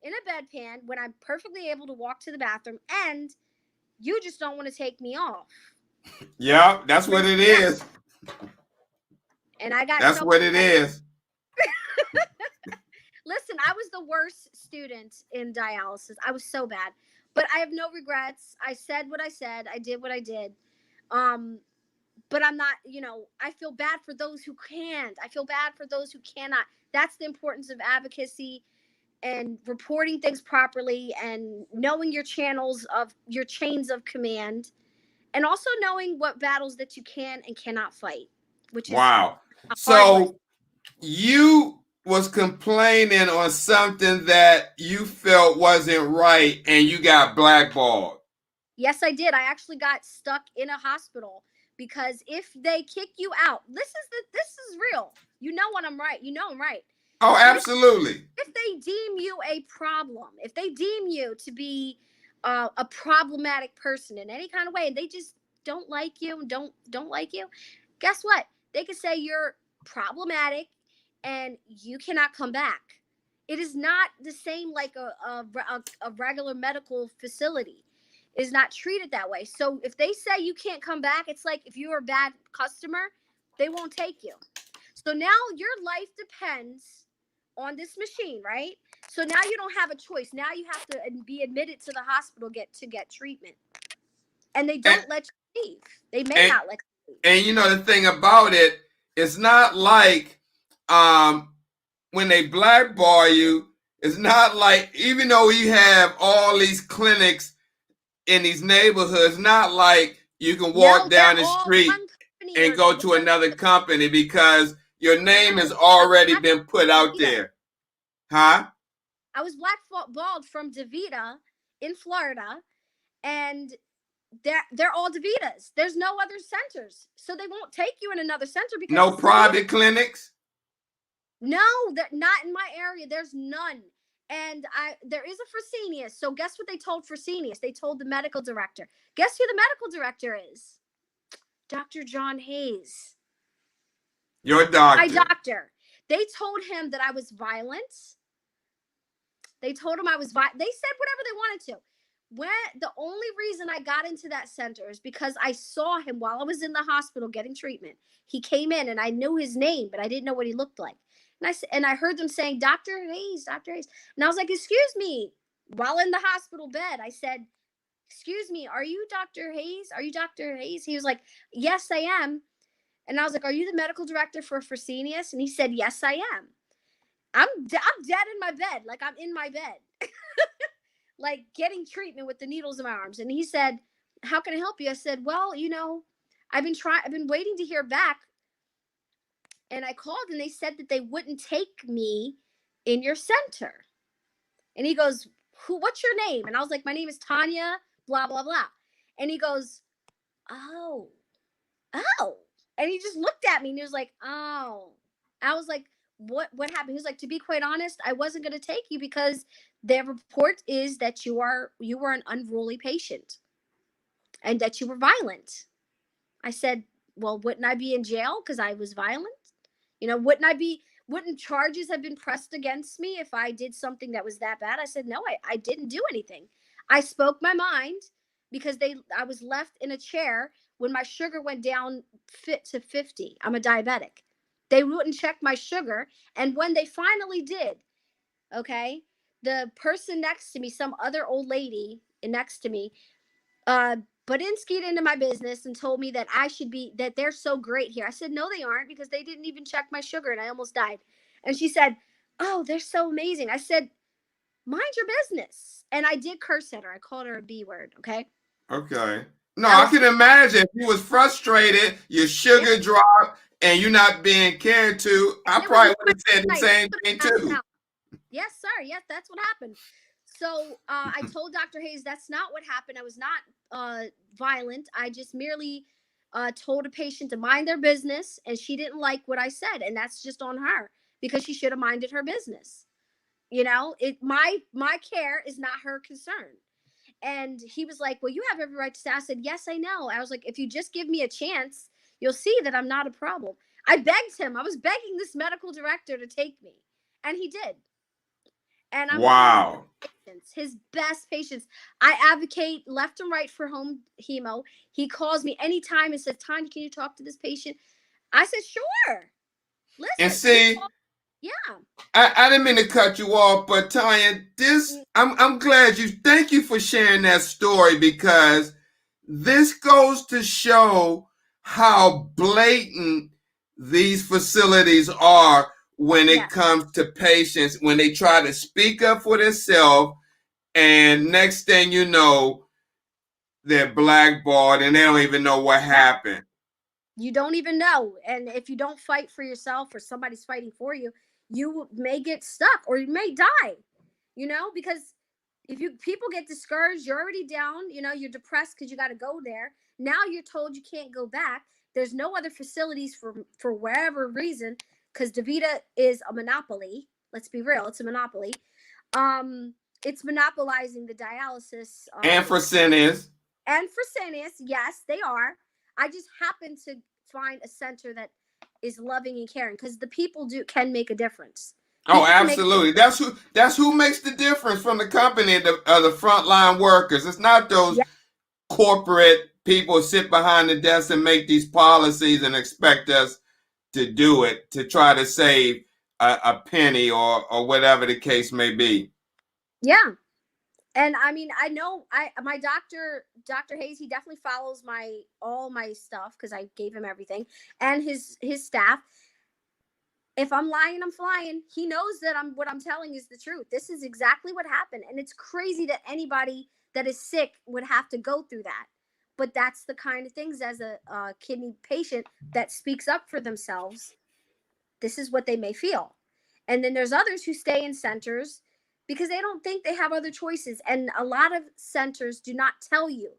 in a bedpan when I'm perfectly able to walk to the bathroom. And you just don't want to take me off. Yeah, that's what it is. And I got That's what it is. Listen, I was the worst student in dialysis. I was so bad. But I have no regrets. I said what I said. I did what I did. But I'm not, I feel bad for those who can't. I feel bad for those who cannot. That's the importance of advocacy and reporting things properly and knowing your chains of command, and also knowing what battles that you can and cannot fight, which is wow. So you was complaining on something that you felt wasn't right and you got blackballed. Yes, I did. I actually got stuck in a hospital because if they kick you out, this is real. You know when I'm right. You know I'm right. Oh, absolutely. If they deem you a problem, if they deem you to be a problematic person in any kind of way, and they just don't like you and don't like you, guess what? They could say you're problematic and you cannot come back. It is not the same like a regular medical facility. It is not treated that way. So if they say you can't come back, it's like if you're a bad customer, they won't take you. So now your life depends on this machine, right? So now you don't have a choice. Now you have to be admitted to the hospital to get treatment. And they don't let you leave. They may not let you leave. And the thing about it, it's not like when they blackball you, it's not like, even though you have all these clinics in these neighborhoods, not like you can walk down the street and go to another company because your name has already been put out there. Huh? I was blackballed from DIva in Florida, and they're all DIVAs. There's no other centers, so they won't take you in another center because no private clinics. No, not in my area. There's none. And there is a Fresenius. So guess what they told Fresenius? They told the medical director. Guess who the medical director is? Dr. John Hayes. Your doctor. My doctor. They told him that I was violent. They told him I was violent. They said whatever they wanted to. The only reason I got into that center is because I saw him while I was in the hospital getting treatment. He came in and I knew his name, but I didn't know what he looked like. And I heard them saying, Dr. Hayes, Dr. Hayes. And I was like, excuse me. While in the hospital bed, I said, excuse me, are you Dr. Hayes? Are you Dr. Hayes? He was like, yes, I am. And I was like, are you the medical director for Fresenius? And he said, yes, I am. I'm dead in my bed. Like I'm in my bed. Like getting treatment with the needles in my arms. And he said, how can I help you? I said, well, I've been waiting to hear back. And I called and they said that they wouldn't take me in your center. And he goes, what's your name? And I was like, my name is Tonya, blah, blah, blah. And he goes, oh. And he just looked at me and he was like, oh. I was like, what happened? He was like, to be quite honest, I wasn't going to take you because their report is that you were an unruly patient and that you were violent. I said, well, wouldn't I be in jail because I was violent? Wouldn't charges have been pressed against me if I did something that was that bad? I said, no, I didn't do anything. I spoke my mind because I was left in a chair when my sugar went down to 50. I'm a diabetic. They wouldn't check my sugar. And when they finally did, okay, the person next to me, some other old lady next to me, Badinsky'd into my business and told me that that they're so great here. I said, no, they aren't, because they didn't even check my sugar and I almost died. And she said, oh, they're so amazing. I said, mind your business. And I did curse at her. I called her a B word. Okay. Okay. No, I can imagine if you was frustrated, your sugar dropped and you're not being cared to. I probably would have said the same thing too. Yes, sir. Yes, that's what happened. So I told Dr. Hayes that's not what happened. I was not violent. I just merely told a patient to mind their business, and she didn't like what I said, and that's just on her because she should have minded her business. You know, my care is not her concern. And he was like, "Well, you have every right to say." I said, "Yes, I know." I was like, "If you just give me a chance, you'll see that I'm not a problem." I begged him. I was begging this medical director to take me, and he did. And I'm one of his Wow. patients, his best patients. I advocate left and right for home hemo. He calls me anytime and says, "Tonya, can you talk to this patient?" I said, "Sure." And Listen, see, yeah. I didn't mean to cut you off, but Tonya, I'm glad you thank you for sharing that story, because this goes to show how blatant these facilities are when it Yes. comes to patients, when they try to speak up for themselves, and next thing you know, they're blackballed and they don't even know what happened. You don't even know. And if you don't fight for yourself or somebody's fighting for you, you may get stuck or you may die, because if you people get discouraged, you're already down, you're depressed because you got to go there. Now you're told you can't go back. There's no other facilities for wherever reason, because DaVita is a monopoly. Let's be real, it's a monopoly. Um, it's monopolizing the dialysis. And for Fresenius. And Fresenius, yes, they are. I just happen to find a center that is loving and caring, because the people can make a difference. Oh, People absolutely. That's who makes the difference from the company, the frontline workers. It's not those Yeah, corporate people sit behind the desk and make these policies and expect us to do it to try to save a penny or whatever the case may be. yeah. And I mean, I know my Dr. Hayes, he definitely follows all my stuff because I gave him everything, and his staff. If I'm lying, I'm flying. He knows that what I'm telling is the truth. This is exactly what happened, and it's crazy that anybody that is sick would have to go through that. But that's the kind of things, as a kidney patient that speaks up for themselves, this is what they may feel. And then there's others who stay in centers because they don't think they have other choices. And a lot of centers do not tell you.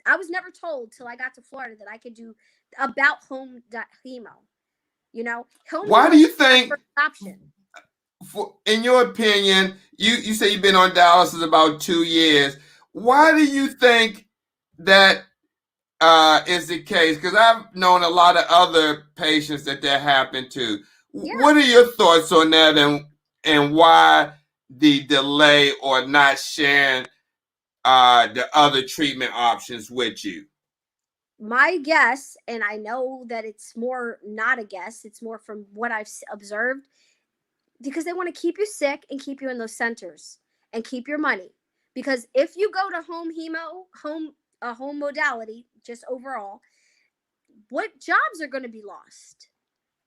I was never told till I got to Florida that I could do about home hemo. Home Why hemo do is you my think, first option. in your opinion, you say you've been on dialysis about 2 years. Why do you think that is the case? Because I've known a lot of other patients that happened to. Yeah. What are your thoughts on that, and why the delay or not sharing the other treatment options with you? My guess, and I know that it's more not a guess, it's more from what I've observed, because they want to keep you sick and keep you in those centers and keep your money. Because if you go to home hemo, home modality, just overall, what jobs are going to be lost?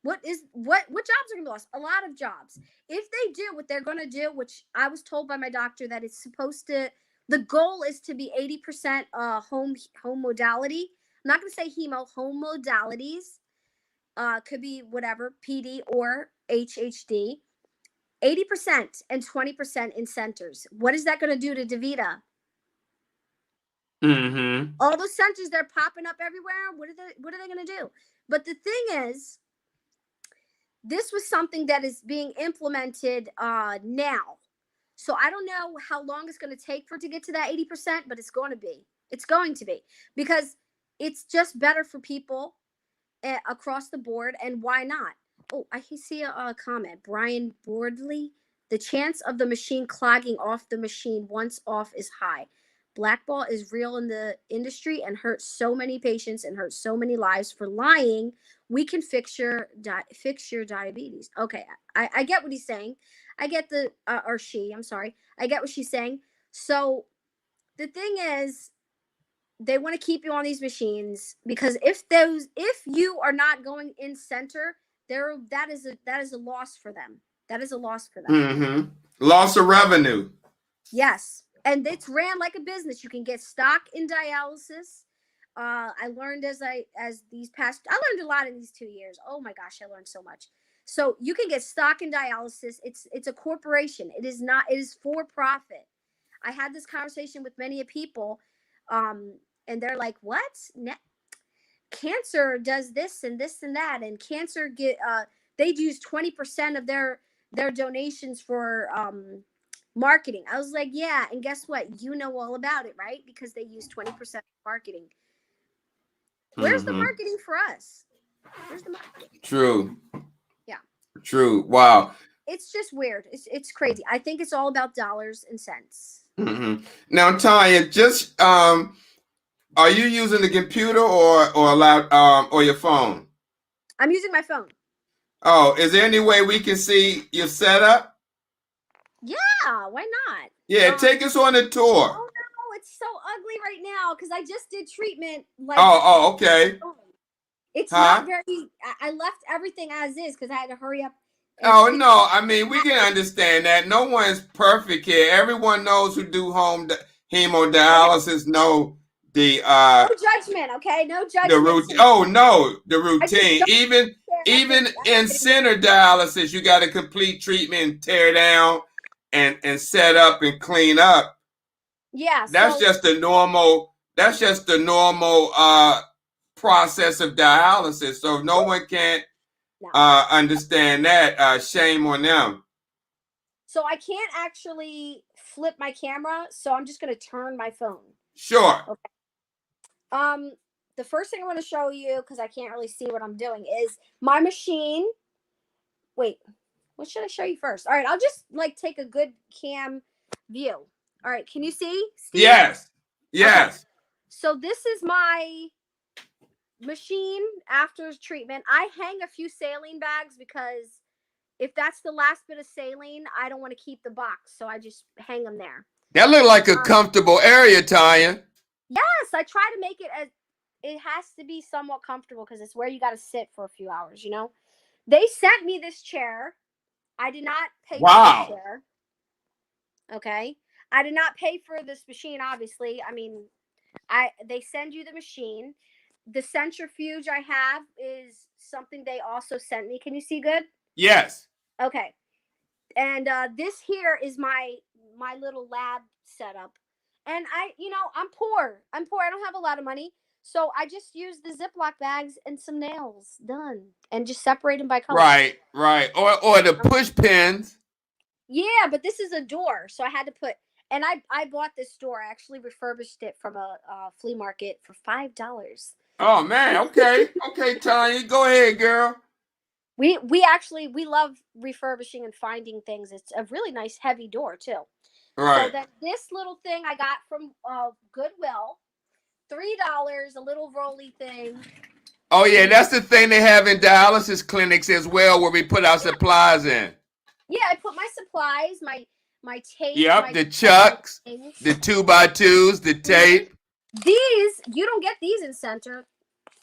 What jobs are going to be lost? A lot of jobs. If they do what they're going to do, which I was told by my doctor that it's supposed to, the goal is to be 80% home modality. I'm not going to say hemo, home modalities. Could be whatever, PD or HHD. 80% and 20% in centers. What is that going to do to DaVita? Mm-hmm. All those centers, they're popping up everywhere. What are they going to do? But the thing is, this was something that is being implemented now. So I don't know how long it's going to take for it to get to that 80%, but it's going to be. It's going to be, because it's just better for people across the board. And why not? Oh, I see a comment. Brian Boardley. The chance of the machine clogging off the machine once off is high. Blackball is real in the industry and hurts so many patients and hurts so many lives for lying. We can fix your diabetes. Okay, I get what he's saying. I get or she. I'm sorry. I get what she's saying. So the thing is, they want to keep you on these machines, because if you are not going in center, that is a loss for them. That is a loss for them. Mm-hmm. Loss of revenue. Yes, and it's ran like a business. You can get stock in dialysis. I learned I learned a lot in these 2 years. Oh my gosh, I learned so much. So you can get stock in dialysis. It's a corporation. It is not. It is for profit. I had this conversation with many people, and they're like, "What? Cancer does this and this and that, and cancer they'd use 20% of their donations for marketing." I was like, "Yeah, and guess what? You know all about it, right? Because they use 20% marketing. Where's the marketing for us? Where's the marketing?" True. Yeah. True. Wow. It's just weird. It's crazy. I think it's all about dollars and cents. Now, Tonya, just are you using the computer or your phone? I'm using my phone. Oh, is there any way we can see your setup? Yeah, why not? Yeah, take us on a tour. Oh no, it's so ugly right now because I just did treatment. Like, okay. It's not very. I left everything as is because I had to hurry up. Oh no, I mean we can understand that. No one's perfect here. Everyone knows who do home hemodialysis know the no judgment, okay? No judgment. The routine. Oh no, the routine. Even in center dialysis, you got a complete treatment, tear down and set up and clean up. Yeah. That's just the normal. That's just the normal process of dialysis. So if no one can't understand that, shame on them. So I can't actually flip my camera, so I'm just going to turn my phone. Sure. Okay. The first thing I want to show you, because I can't really see what I'm doing, is my machine. Wait, what should I show you first? All right, I'll just like take a good cam view. All right, can you see, Steve? Yes. Yes. Okay. So this is my machine after treatment. I hang a few saline bags because if that's the last bit of saline, I don't want to keep the box, so I just hang them there. That looked like a comfortable area, Tonya. Yes, I try to make it as it has to be somewhat comfortable because it's where you got to sit for a few hours, you know? They sent me this chair. I did not pay for this chair. Okay. I did not pay for this machine, obviously. I mean, they send you the machine. The centrifuge I have is something they also sent me. Can you see good? Yes. Okay. And this here is my little lab setup. And I'm poor. I don't have a lot of money. So I just use the Ziploc bags and some nails. Done. And just separate them by color. Right. Or the push pins. Yeah, but this is a door. So I had to put, and I bought this door. I actually refurbished it from a flea market for $5. Oh, man. Okay. Okay, Tonya. Go ahead, girl. We love refurbishing and finding things. It's a really nice heavy door, too. Right. So that this little thing I got from Goodwill, $3, a little rolly thing. Oh yeah, that's the thing they have in dialysis clinics as well, where we put our supplies in. Yeah, I put my supplies, my tape. Yep, the chucks, the 2x2s, the tape. These you don't get these in Center.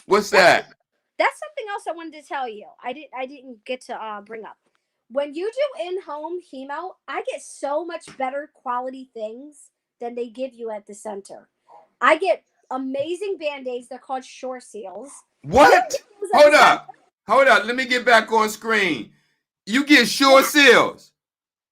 What's that? That's something else I wanted to tell you. I didn't get to bring up. When you do in-home hemo, I get so much better quality things than they give you at the Center. I get amazing Band-Aids. They're called Shore Seals. What? Hold up. Let me get back on screen. You get Shore Seals.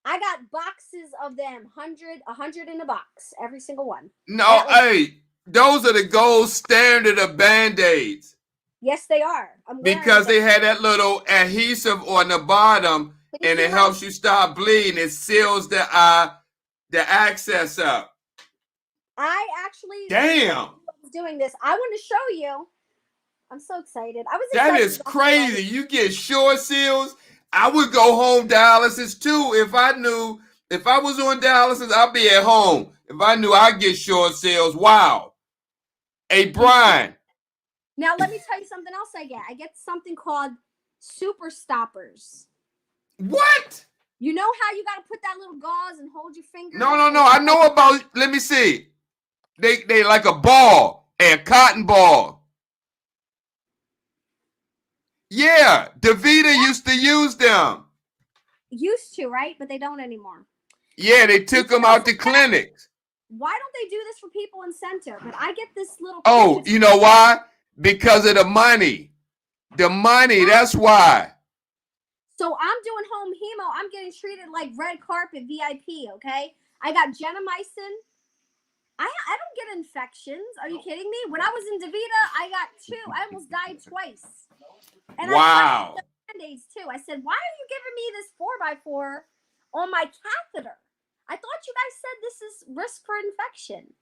I got boxes of them, 100 in a box, every single one. No, hey, those are the gold standard of Band-Aids. Yes, they are. Because they had that little adhesive on the bottom, and it helps you stop bleeding. It seals the access up. I actually was doing this. I want to show you. I'm so excited. That is crazy. You get Shore Seals. I would go home dialysis too. If I was on dialysis, I'd be at home. If I knew I'd get Shore Seals. Wow. Hey, Brian. Now, let me tell you something else I get. I get something called Super Stoppers. What? You know how you got to put that little gauze and hold your finger? No. I know about, let me see. They like a ball, a cotton ball. Yeah, DIva used to use them. Used to, right? But they don't anymore. Yeah, they took them out to clinics. Why don't they do this for people in Center? But I get this little... Oh, you know why? Because of the money. The money, that's why. So I'm doing home hemo. I'm getting treated like red carpet VIP, okay? I got gentamicin. I don't get infections. Are you kidding me? When I was in DIva, I got 2. I almost died twice. And Wow. I got Band-Aids too. I said, why are you giving me this 4x4 on my catheter? I thought you guys said this is risk for infection.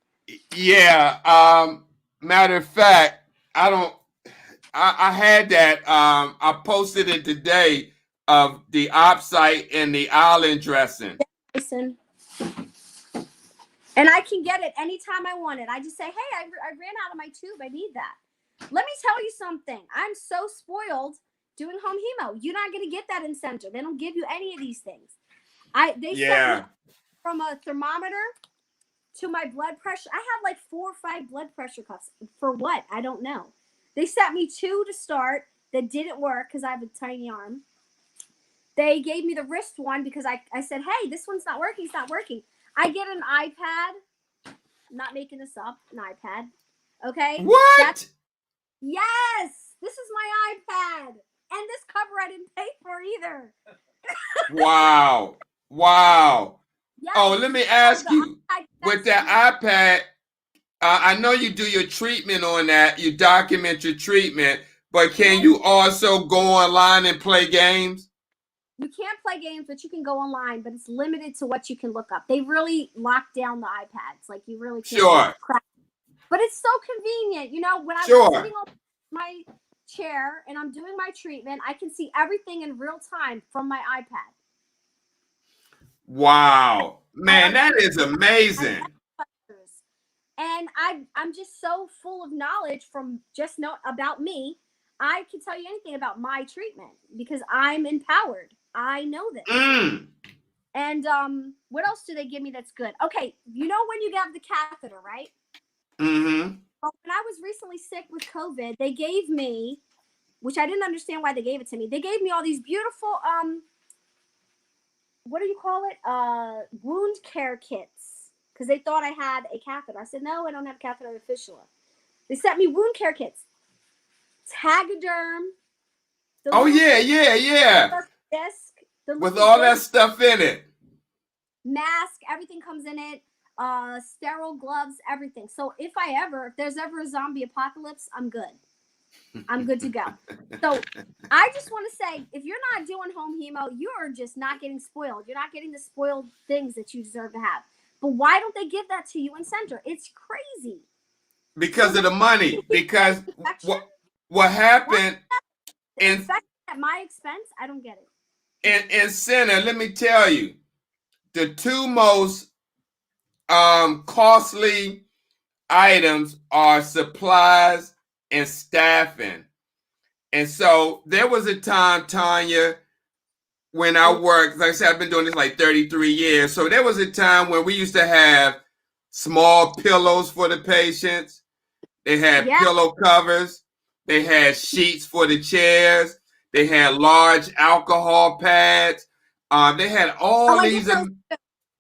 Yeah. Matter of fact, I had that. I posted it today of the opsite and the island dressing. Listen. And I can get it anytime I want it. I just say, hey, I ran out of my tube. I need that. Let me tell you something. I'm so spoiled doing home hemo. You're not going to get that in Incenter. They don't give you any of these things. They sent me from a thermometer to my blood pressure. I have like 4 or 5 blood pressure cuffs. For what? I don't know. They sent me 2 to start that didn't work because I have a tiny arm. They gave me the wrist one because I said, hey, this one's not working. It's not working. I get an iPad. I'm not making this up. An iPad. Okay? What? Yes. This is my iPad. And this cover I didn't pay for either. Wow. Wow. Yes. Oh, let me ask you, with that iPad, I know you do your treatment on that. You document your treatment, but can you also go online and play games? You can't play games, but you can go online, but it's limited to what you can look up. They really lock down the iPads. Like, you really can't. Sure. But it's so convenient. You know, when I'm sitting on my chair and I'm doing my treatment, I can see everything in real time from my iPad. Wow. Man, that is amazing. And I'm just so full of knowledge from just about me. I can tell you anything about my treatment because I'm empowered. I know this. And what else do they give me that's good? Okay, you know when you have the catheter, right? Mm-hmm. Well, when I was recently sick with COVID, they gave me, which I didn't understand why they gave it to me. They gave me all these beautiful what do you call it? Wound care kits. Because they thought I had a catheter. I said, no, I don't have catheter fistula. They sent me wound care kits. Tagaderm. Oh, yeah. Disc. With all that stuff in it. Mask, everything comes in it. Sterile gloves, everything. So if there's ever a zombie apocalypse, I'm good. I'm good to go. So I just want to say, if you're not doing home hemo, you're just not getting spoiled. You're not getting the spoiled things that you deserve to have. But why don't they give that to you in Incenter? It's crazy. Because of the money. Because what happened at my expense, I don't get in it. Incenter, let me tell you, the 2 most costly items are supplies and staffing. And so there was a time, Tonya, when I worked, like I said, I've been doing this like 33 years. So there was a time when we used to have small pillows for the patients. They had pillow covers. They had sheets for the chairs. They had large alcohol pads. They had all these.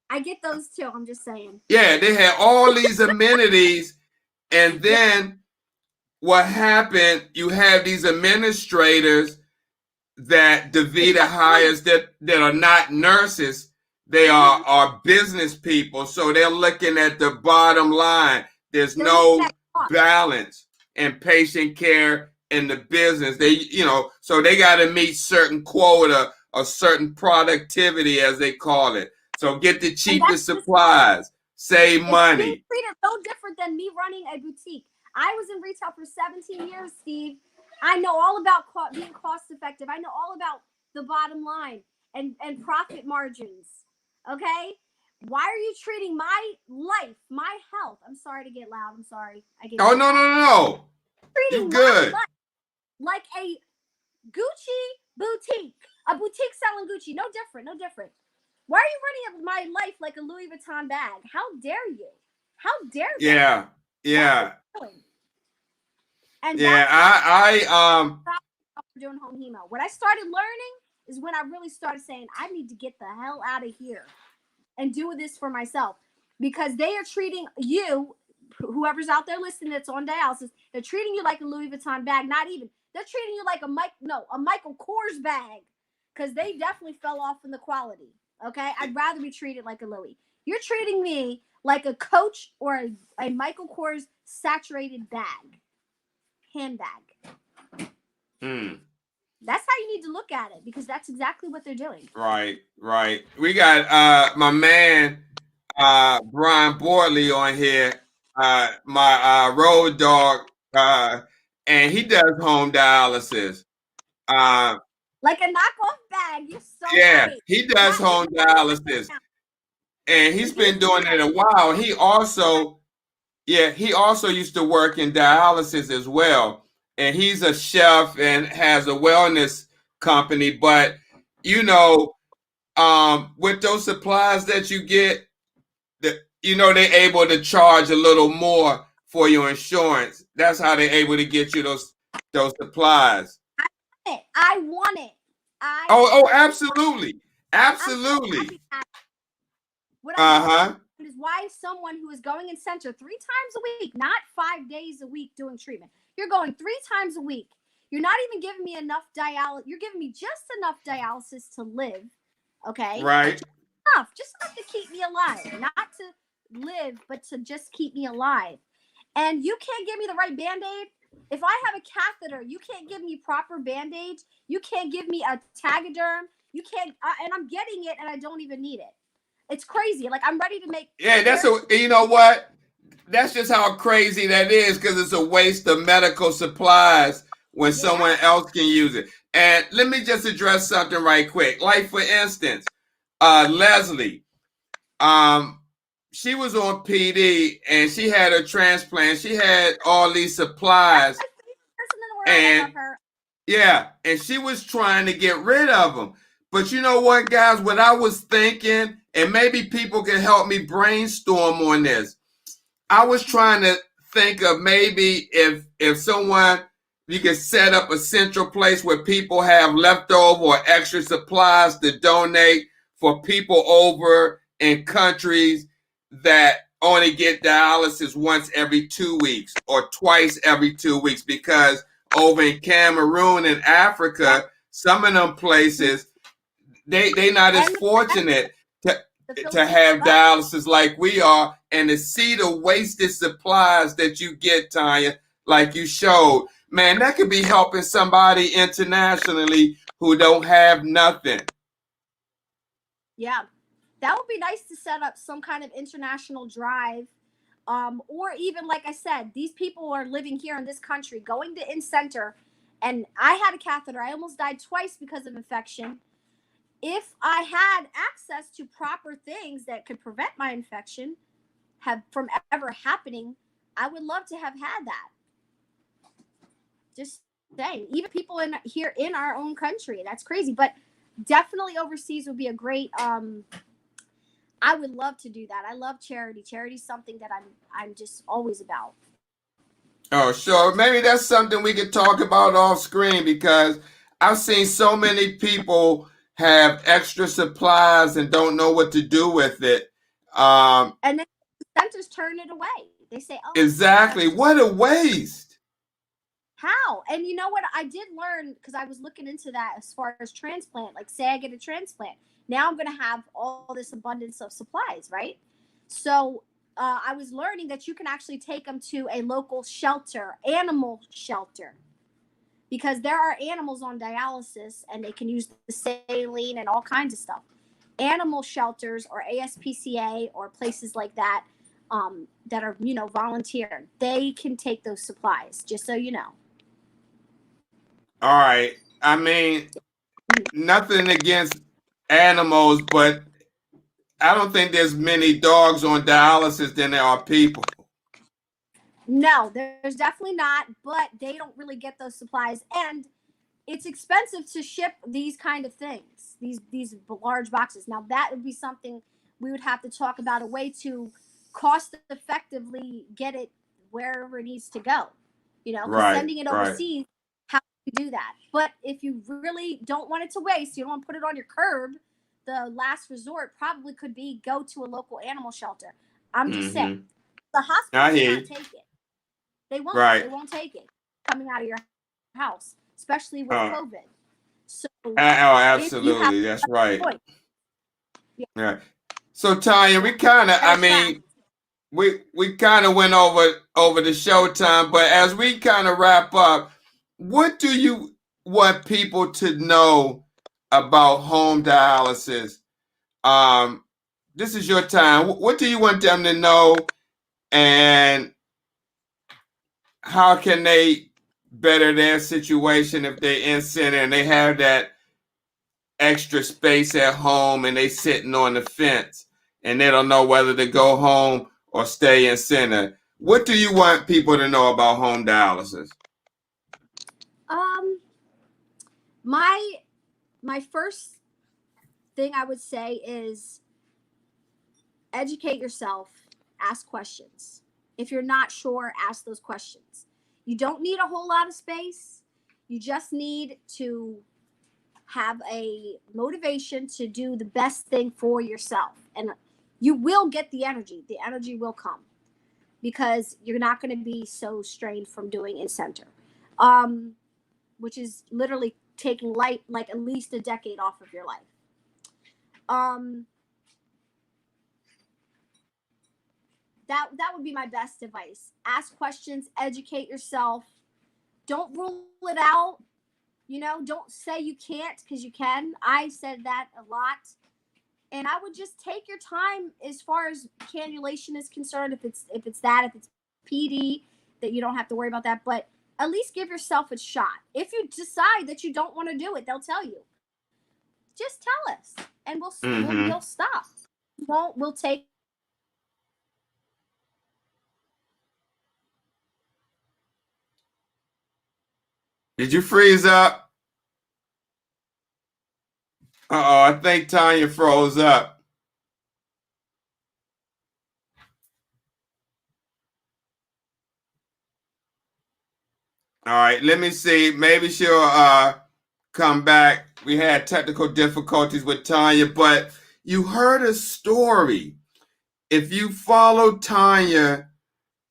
I get those too. I'm just saying. Yeah, they had all these amenities. And then what happened, you have these administrators that DIva hires that are not nurses. They are business people. So they're looking at the bottom line. There's no balance in patient care in the business. So they got to meet certain quota or certain productivity, as they call it. So get the cheapest supplies, save money. It's treated no different than me running a boutique. I was in retail for 17 years, Steve. I know all about being cost effective. I know all about the bottom line and profit margins. Okay? Why are you treating my life, my health? I'm sorry to get loud. I'm sorry. No. Treating good. My life like a Gucci boutique. A boutique selling Gucci. No different. Why are you running my life like a Louis Vuitton bag? How dare you? How dare you? Yeah. And I doing home hemo. What I started learning is when I really started saying, I need to get the hell out of here and do this for myself, because they are treating you, whoever's out there listening that's on dialysis, they're treating you like a Louis Vuitton bag. Not even. They're treating you like a Michael Kors bag. because they definitely fell off in the quality. Okay, I'd rather be treated like a Louis. You're treating me like a Coach or a Michael Kors saturated bag, handbag. That's how you need to look at it, because that's exactly what they're doing. Right. We got my man Brian Borley on here, my road dog, and he does home dialysis. Like a knockoff bag. You're so Yeah, right. he does home dialysis, and he's been doing it a while. He also used to work in dialysis as well, and he's a chef and has a wellness company. But you know, with those supplies that you get, they're able to charge a little more for your insurance. That's how they're able to get you those supplies. I want it. Absolutely. What I want is why someone who is going in center 3 times a week, not 5 days a week doing treatment. You're going 3 times a week. You're not even giving me enough dialysis. You're giving me just enough dialysis to live. Okay. Right. Just enough to keep me alive, not to live, but to just keep me alive. And you can't give me the right Band-Aid. If I have a catheter, you can't give me proper Band-Aids. You can't give me a Tegaderm. You can't, and I'm getting it, and I don't even need it. It's crazy. Like, I'm ready to make. Yeah, you know what? That's just how crazy that is, because it's a waste of medical supplies when someone else can use it. And let me just address something right quick. Like, for instance, Leslie, she was on PD and she had a transplant. She had all these supplies, and she was trying to get rid of them. But you know what, guys? What I was thinking, and maybe people can help me brainstorm on this. I was trying to think of maybe if you could set up a central place where people have leftover or extra supplies to donate for people over in countries that only get dialysis once every 2 weeks or twice every 2 weeks, because over in Cameroon and Africa, some of them places, they not as fortunate to have dialysis like we are, and to see the wasted supplies that you get, Tonya, like you showed, man, that could be helping somebody internationally who don't have nothing. Yeah, that would be nice to set up some kind of international drive, or even, like I said, these people are living here in this country, going to Incenter, and I had a catheter. I almost died twice because of infection. If I had access to proper things that could prevent my infection from ever happening, I would love to have had that. Just saying, even people here in our own country, that's crazy. But definitely overseas would be a great. I would love to do that. I love charity. Charity's something that I'm just always about. Oh, sure. Maybe that's something we could talk about off screen, because I've seen so many people have extra supplies and don't know what to do with it. And then centers turn it away. They say, "Oh, exactly. What a waste." How? And you know what? I did learn, because I was looking into that as far as transplant. Like, say I get a transplant. Now I'm going to have all this abundance of supplies, right? So I was learning that you can actually take them to a local shelter, animal shelter, because there are animals on dialysis and they can use the saline and all kinds of stuff. Animal shelters or ASPCA or places like that that are, volunteer, they can take those supplies, just so you know. All right. I mean, nothing against animals, but I don't think there's many dogs on dialysis than there are people. No, there's definitely not, but they don't really get those supplies, and it's expensive to ship these kind of things, these large boxes. Now that would be something we would have to talk about, a way to cost effectively get it wherever it needs to go. Right, sending it overseas, how do you do that? But if you really don't want it to waste, you don't want to put it on your curb, the last resort probably could be go to a local animal shelter. I'm just saying, the hospital will not take it. They won't. They won't take it coming out of your house, especially with COVID. So Oh, if you have absolutely. That's right. choice. Yeah. So Tonya, we kind of, I mean, we kind of went over the show time, but as we kind of wrap up, what do you want people to know about home dialysis? This is your time. What do you want them to know, and how can they better their situation if they're in center and they have that extra space at home and they sitting on the fence and they don't know whether to go home or stay in center? What do you want people to know about home dialysis? My first thing I would say is educate yourself, ask questions. If you're not sure, ask those questions. You don't need a whole lot of space. You just need to have a motivation to do the best thing for yourself. And you will get the energy. The energy will come because you're not going to be so strained from doing Incenter, which is literally taking like at least a decade off of your life. That would be my best advice. Ask questions, educate yourself. Don't rule it out. Don't say you can't, because you can. I said that a lot. And I would just take your time as far as cannulation is concerned. If it's PD, that you don't have to worry about that. But at least give yourself a shot. If you decide that you don't want to do it, they'll tell you. Just tell us, and we'll stop. We'll take. Did you freeze up? I think Tonya froze up. All right, let me see. Maybe she'll come back. We had technical difficulties with Tonya, but you heard a story. If you follow Tonya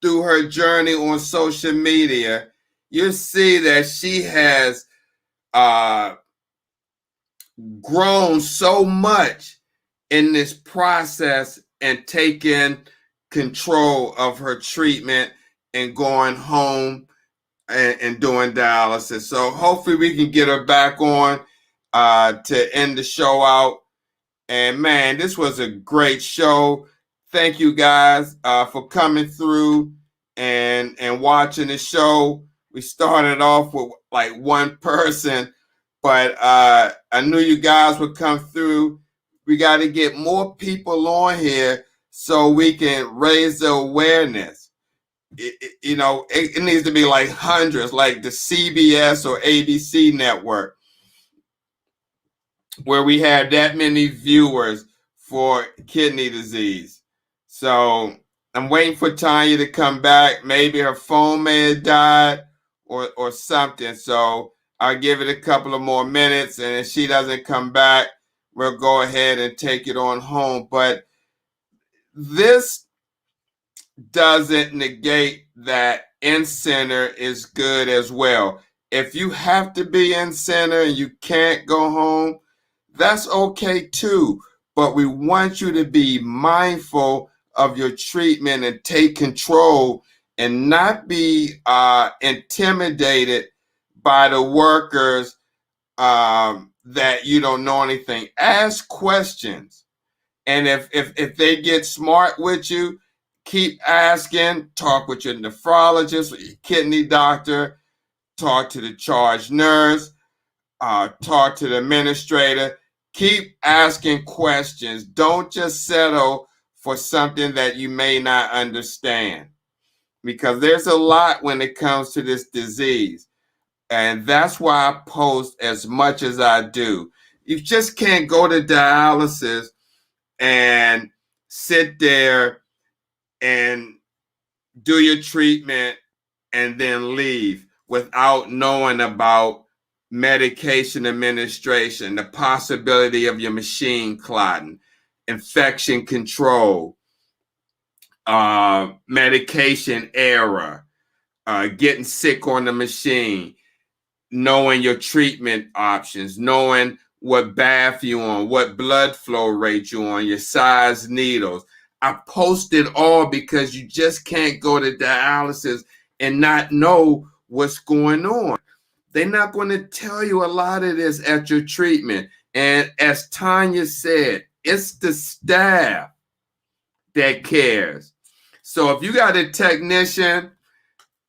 through her journey on social media, you'll see that she has grown so much in this process and taken control of her treatment and going home and doing dialysis. So hopefully we can get her back on to end the show out. And man, this was a great show. Thank you guys for coming through and watching the show. We started off with like one person, but I knew you guys would come through. We got to get more people on here so we can raise the awareness. It needs to be like hundreds, like the CBS or ABC network, where we have that many viewers for kidney disease. So I'm waiting for Tonya to come back. Maybe her phone may have died or something. So I'll give it a couple of more minutes, and if she doesn't come back, we'll go ahead and take it on home. But this doesn't negate that in-center is good as well. If you have to be in-center and you can't go home, that's okay too. But we want you to be mindful of your treatment and take control and not be intimidated by the workers that you don't know anything. Ask questions. And if they get smart with you, keep asking. Talk with your nephrologist, with your kidney doctor. Talk to the charge nurse. Talk to the administrator. Keep asking questions. Don't just settle for something that you may not understand, because there's a lot when it comes to this disease. And that's why I post as much as I do. You just can't go to dialysis and sit there and do your treatment and then leave without knowing about medication administration, the possibility of your machine clotting, infection control, medication error, getting sick on the machine, knowing your treatment options, knowing what bath you on, what blood flow rate you on, your size needles. I post it all because you just can't go to dialysis and not know what's going on. They're not going to tell you a lot of this at your treatment. And as Tonya said, it's the staff that cares. So if you got a technician,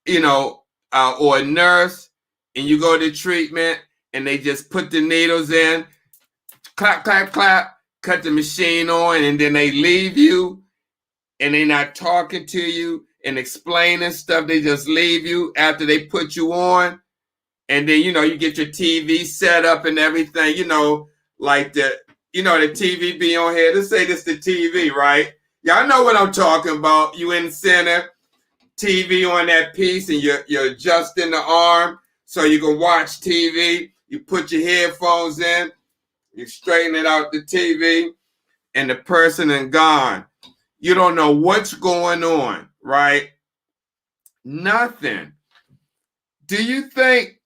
or a nurse, and you go to treatment and they just put the needles in, clap, clap, clap, cut the machine on, and then they leave you and they're not talking to you and explaining stuff. They just leave you after they put you on. And then, you get your TV set up and everything, like the TV be on here. Let's say this the TV, right? Y'all know what I'm talking about. You in center, TV on that piece, and you're adjusting the arm so you can watch TV. You put your headphones in, you straighten it out the TV, and the person is gone. You don't know what's going on, right? Nothing. Do you think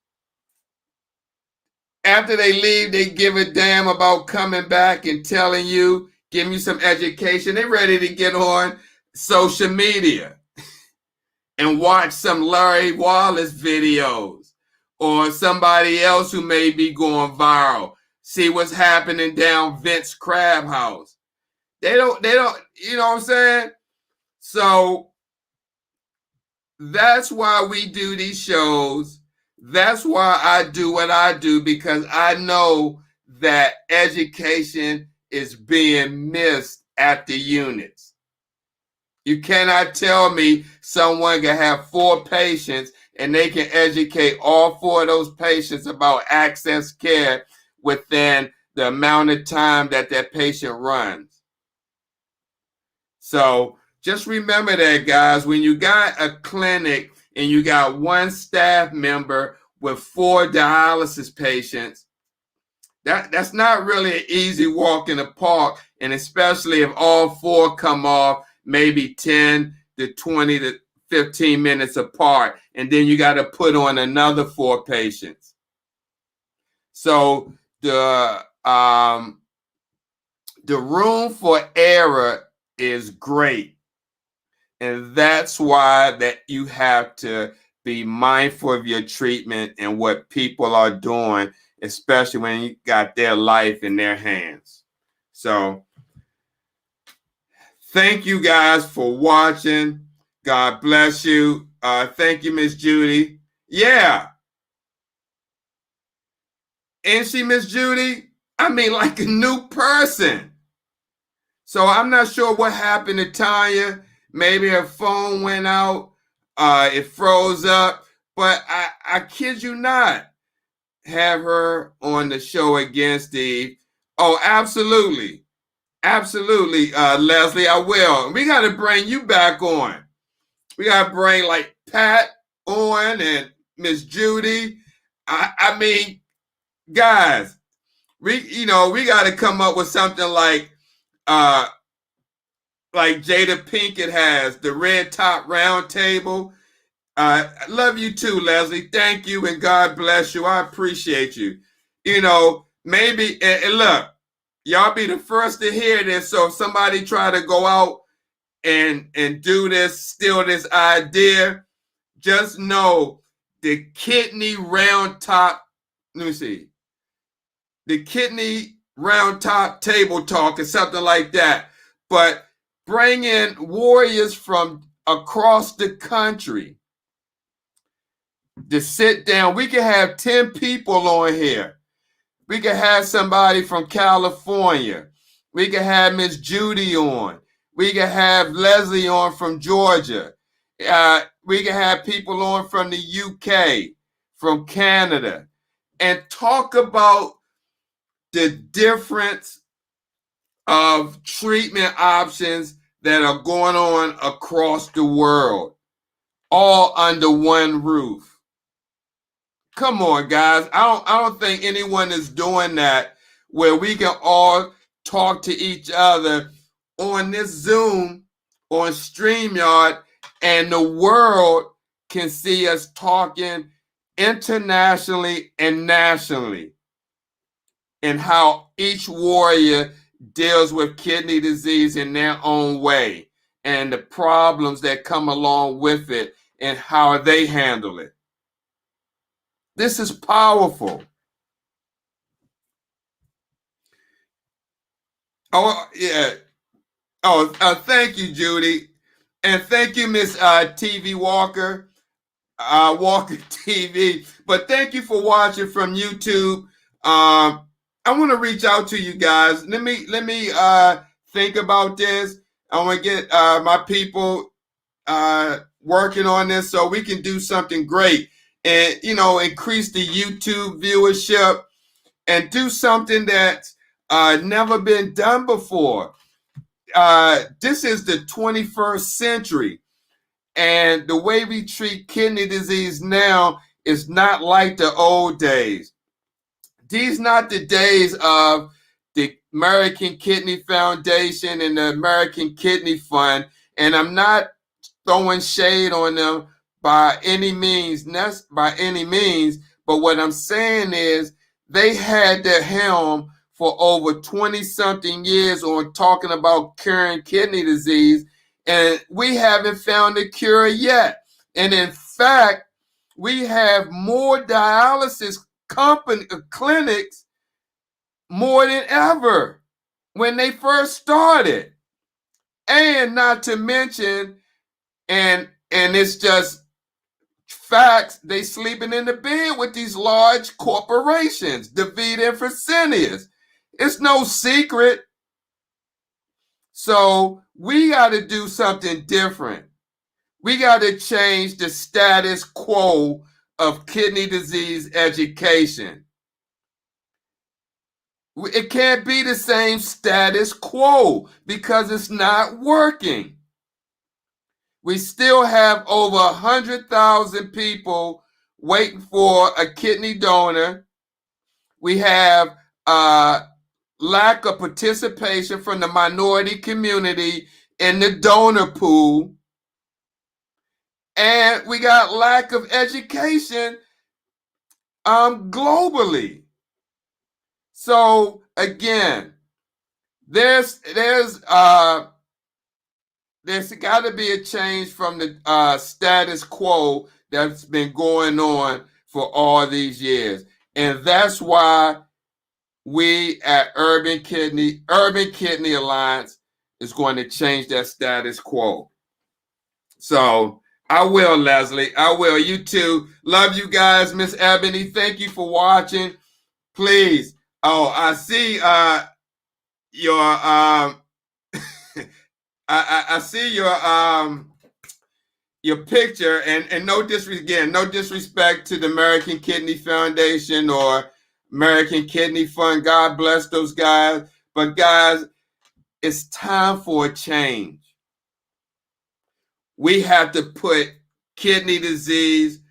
after they leave, they give a damn about coming back and telling you, giving you some education? They're ready to get on social media and watch some Larry Wallace videos or somebody else who may be going viral. See what's happening down Vince Crab House. They don't, you know what I'm saying? So that's why we do these shows. That's why I do what I do, because I know that education is being missed at the units. You cannot tell me someone can have 4 patients and they can educate all 4 of those patients about access care within the amount of time that that patient runs. So just remember that, guys, when you got a clinic and you got 1 staff member with 4 dialysis patients, that's not really an easy walk in the park, and especially if all 4 come off maybe 10 to 20 to 15 minutes apart, and then you got to put on another 4 patients. So the room for error is great. And that's why that you have to be mindful of your treatment and what people are doing, especially when you got their life in their hands. So thank you guys for watching. God bless you. Thank you, Miss Judy. Yeah. Ain't she, Miss Judy? I mean, like a new person. So I'm not sure what happened to Tonya. Maybe her phone went out. It froze up. But I kid you not, have her on the show again, Steve. Oh, absolutely. Absolutely, Leslie, I will. We got to bring you back on. We got to bring like Pat on and Miss Judy. I mean, guys, we got to come up with something like Jada Pinkett has, the Red Top Round Table. I love you too, Leslie. Thank you, and God bless you. I appreciate you. Maybe, and look, y'all be the first to hear this. So if somebody try to go out and do this, steal this idea, just know the kidney round top, let me see, the kidney round top table talk or something like that. But bring in warriors from across the country to sit down. We can have 10 people on here. We can have somebody from California. We can have Miss Judy on. We can have Leslie on from Georgia. We can have people on from the UK, from Canada, and talk about the difference of treatment options that are going on across the world, all under one roof. Come on, guys. I don't think anyone is doing that, where we can all talk to each other on this Zoom, on StreamYard, and the world can see us talking internationally and nationally, and how each warrior deals with kidney disease in their own way and the problems that come along with it and how they handle it. This is powerful. Oh, yeah. Oh, thank you, Judy. And thank you, Miss TV Walker, Walker TV. But thank you for watching from YouTube. I want to reach out to you guys. Let me think about this. I want to get my people working on this so we can do something great and, you know, increase the YouTube viewership and do something that's never been done before. This is the 21st century, and the way we treat kidney disease now is not like the old days. These not the days of the American Kidney Foundation and the American Kidney Fund, and I'm not throwing shade on them by any means, but what I'm saying is they had their helm for over 20-something years on talking about curing kidney disease, and we haven't found a cure yet. And in fact, we have more dialysis clinics more than ever when they first started. And not to mention, and it's just facts, they sleeping in the bed with these large corporations, DIva and Fresenius. It's no secret. So we got to do something different. We got to change the status quo of kidney disease education. It can't be the same status quo because it's not working. We still have over 100,000 people waiting for a kidney donor. We have lack of participation from the minority community in the donor pool. And we got lack of education globally. So again, there's got to be a change from the status quo that's been going on for all these years. And that's why we at Urban Kidney Alliance is going to change that status quo. So I will, Leslie. I will. You too. Love you guys. Miss Ebony, thank you for watching. Please. Oh, I see your I see your picture, and no disrespect to the American Kidney Foundation or American Kidney Fund. God bless those guys. But guys, it's time for a change. We have to put kidney disease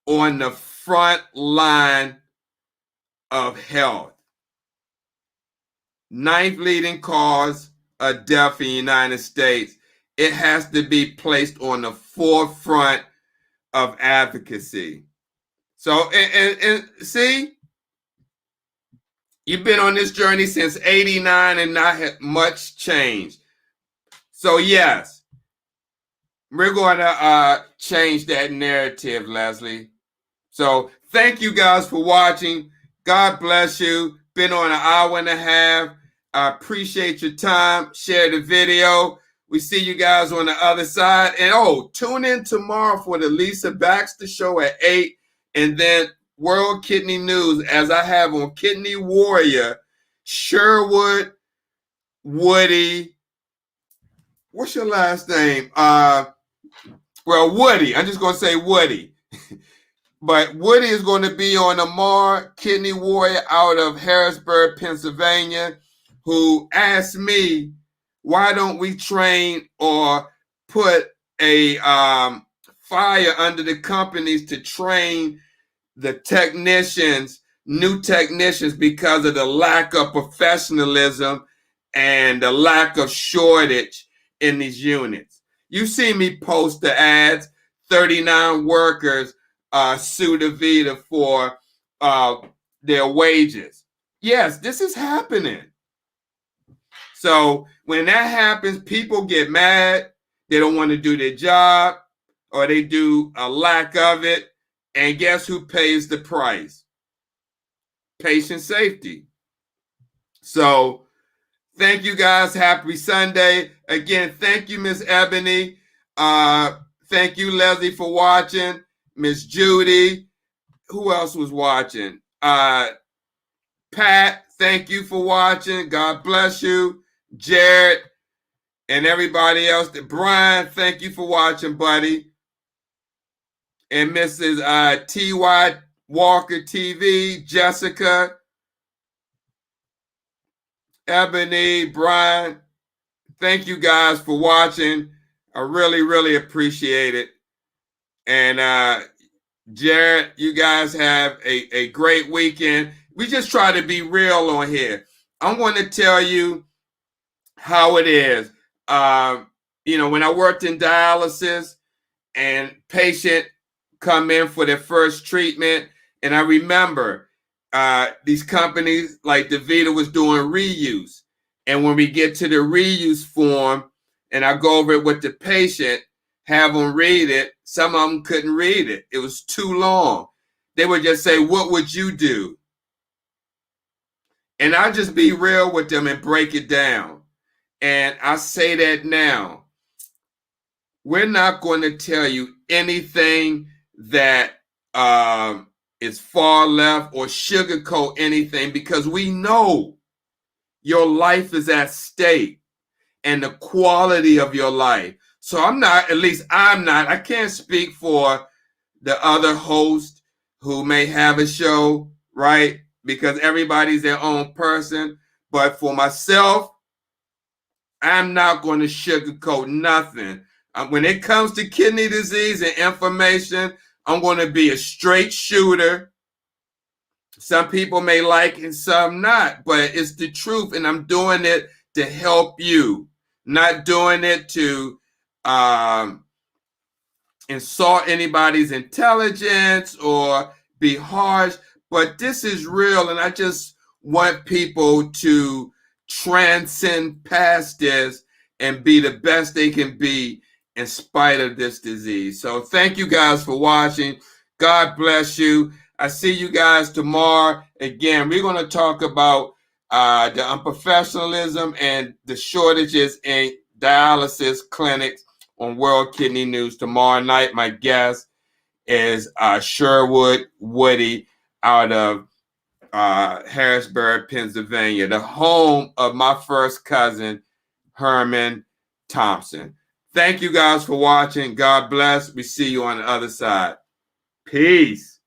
on the front line of health. 9th leading cause of death in the United States. It has to be placed on the forefront of advocacy. So, and see, you've been on this journey since '89 and not had much change. So yes, we're going to change that narrative, Leslie. So thank you guys for watching. God bless you. Been on an hour and a half. I appreciate your time. Share the video. We see you guys on the other side. And tune in tomorrow for the Lisa Baxter Show at 8. And then World Kidney News, as I have on Kidney Warrior, Sherwood, Woody. What's your last name? Woody. I'm just going to say Woody. But Woody is going to be on Amar, Kidney Warrior out of Harrisburg, Pennsylvania, who asked me, why don't we train or put a fire under the companies to train the technicians, new technicians, because of the lack of professionalism and the lack of shortage in these units. You see me post the ads, 39 workers sue DIva for their wages. Yes, this is happening. So when that happens, people get mad. They don't want to do their job, or they do a lack of it. And guess who pays the price? Patient safety. So thank you guys. Happy Sunday. Again, thank you, Miss Ebony. Thank you, Leslie, for watching. Miss Judy. Who else was watching? Pat, thank you for watching. God bless you. Jared and everybody else. Brian, thank you for watching, buddy. And Mrs. T.Y. Walker TV, Jessica, Ebony, Brian, thank you guys for watching. I really, really appreciate it. And Jared, you guys have a great weekend. We just try to be real on here. I'm going to tell you how it is. When I worked in dialysis and patient come in for their first treatment, and I remember these companies like DIva was doing reuse. And when we get to the reuse form and I go over it with the patient, have them read it, some of them couldn't read it. It was too long. They would just say, "What would you do?" And I just be real with them and break it down. And I say that now. We're not going to tell you anything that is far left or sugarcoat anything, because we know your life is at stake and the quality of your life. So I'm not, I can't speak for the other host who may have a show, right? Because everybody's their own person. But for myself, I'm not going to sugarcoat nothing. When it comes to kidney disease and information, I'm going to be a straight shooter. Some people may like it, some not, but it's the truth, and I'm doing it to help you, not doing it to insult anybody's intelligence or be harsh, but this is real, and I just want people to transcend past this and be the best they can be in spite of this disease. So thank you guys for watching. God bless you. I see you guys tomorrow. Again, we're going to talk about the unprofessionalism and the shortages in dialysis clinics on World Kidney News tomorrow night. My guest is Sherwood Woody out of Harrisburg, Pennsylvania, the home of my first cousin, Herman Thompson. Thank you guys for watching. God bless. We see you on the other side. Peace.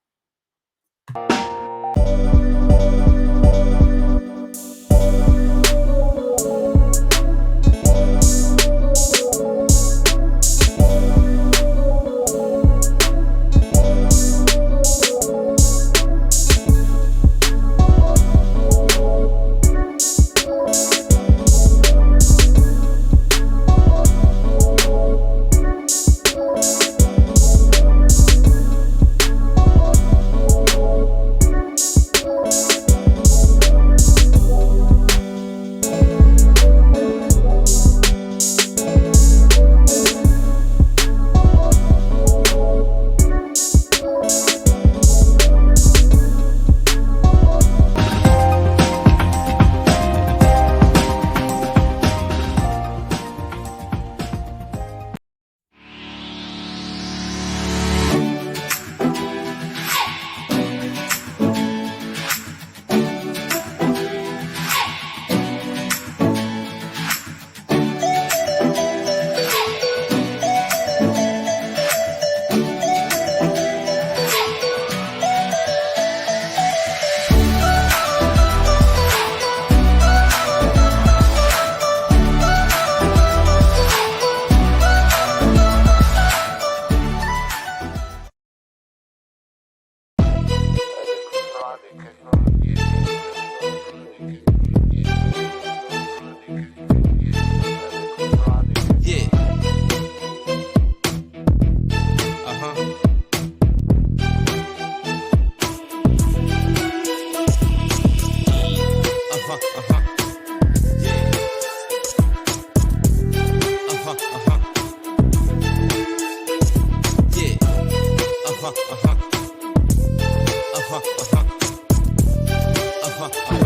uh-huh, uh-huh. Uh-huh, uh-huh. Uh-huh, uh-huh.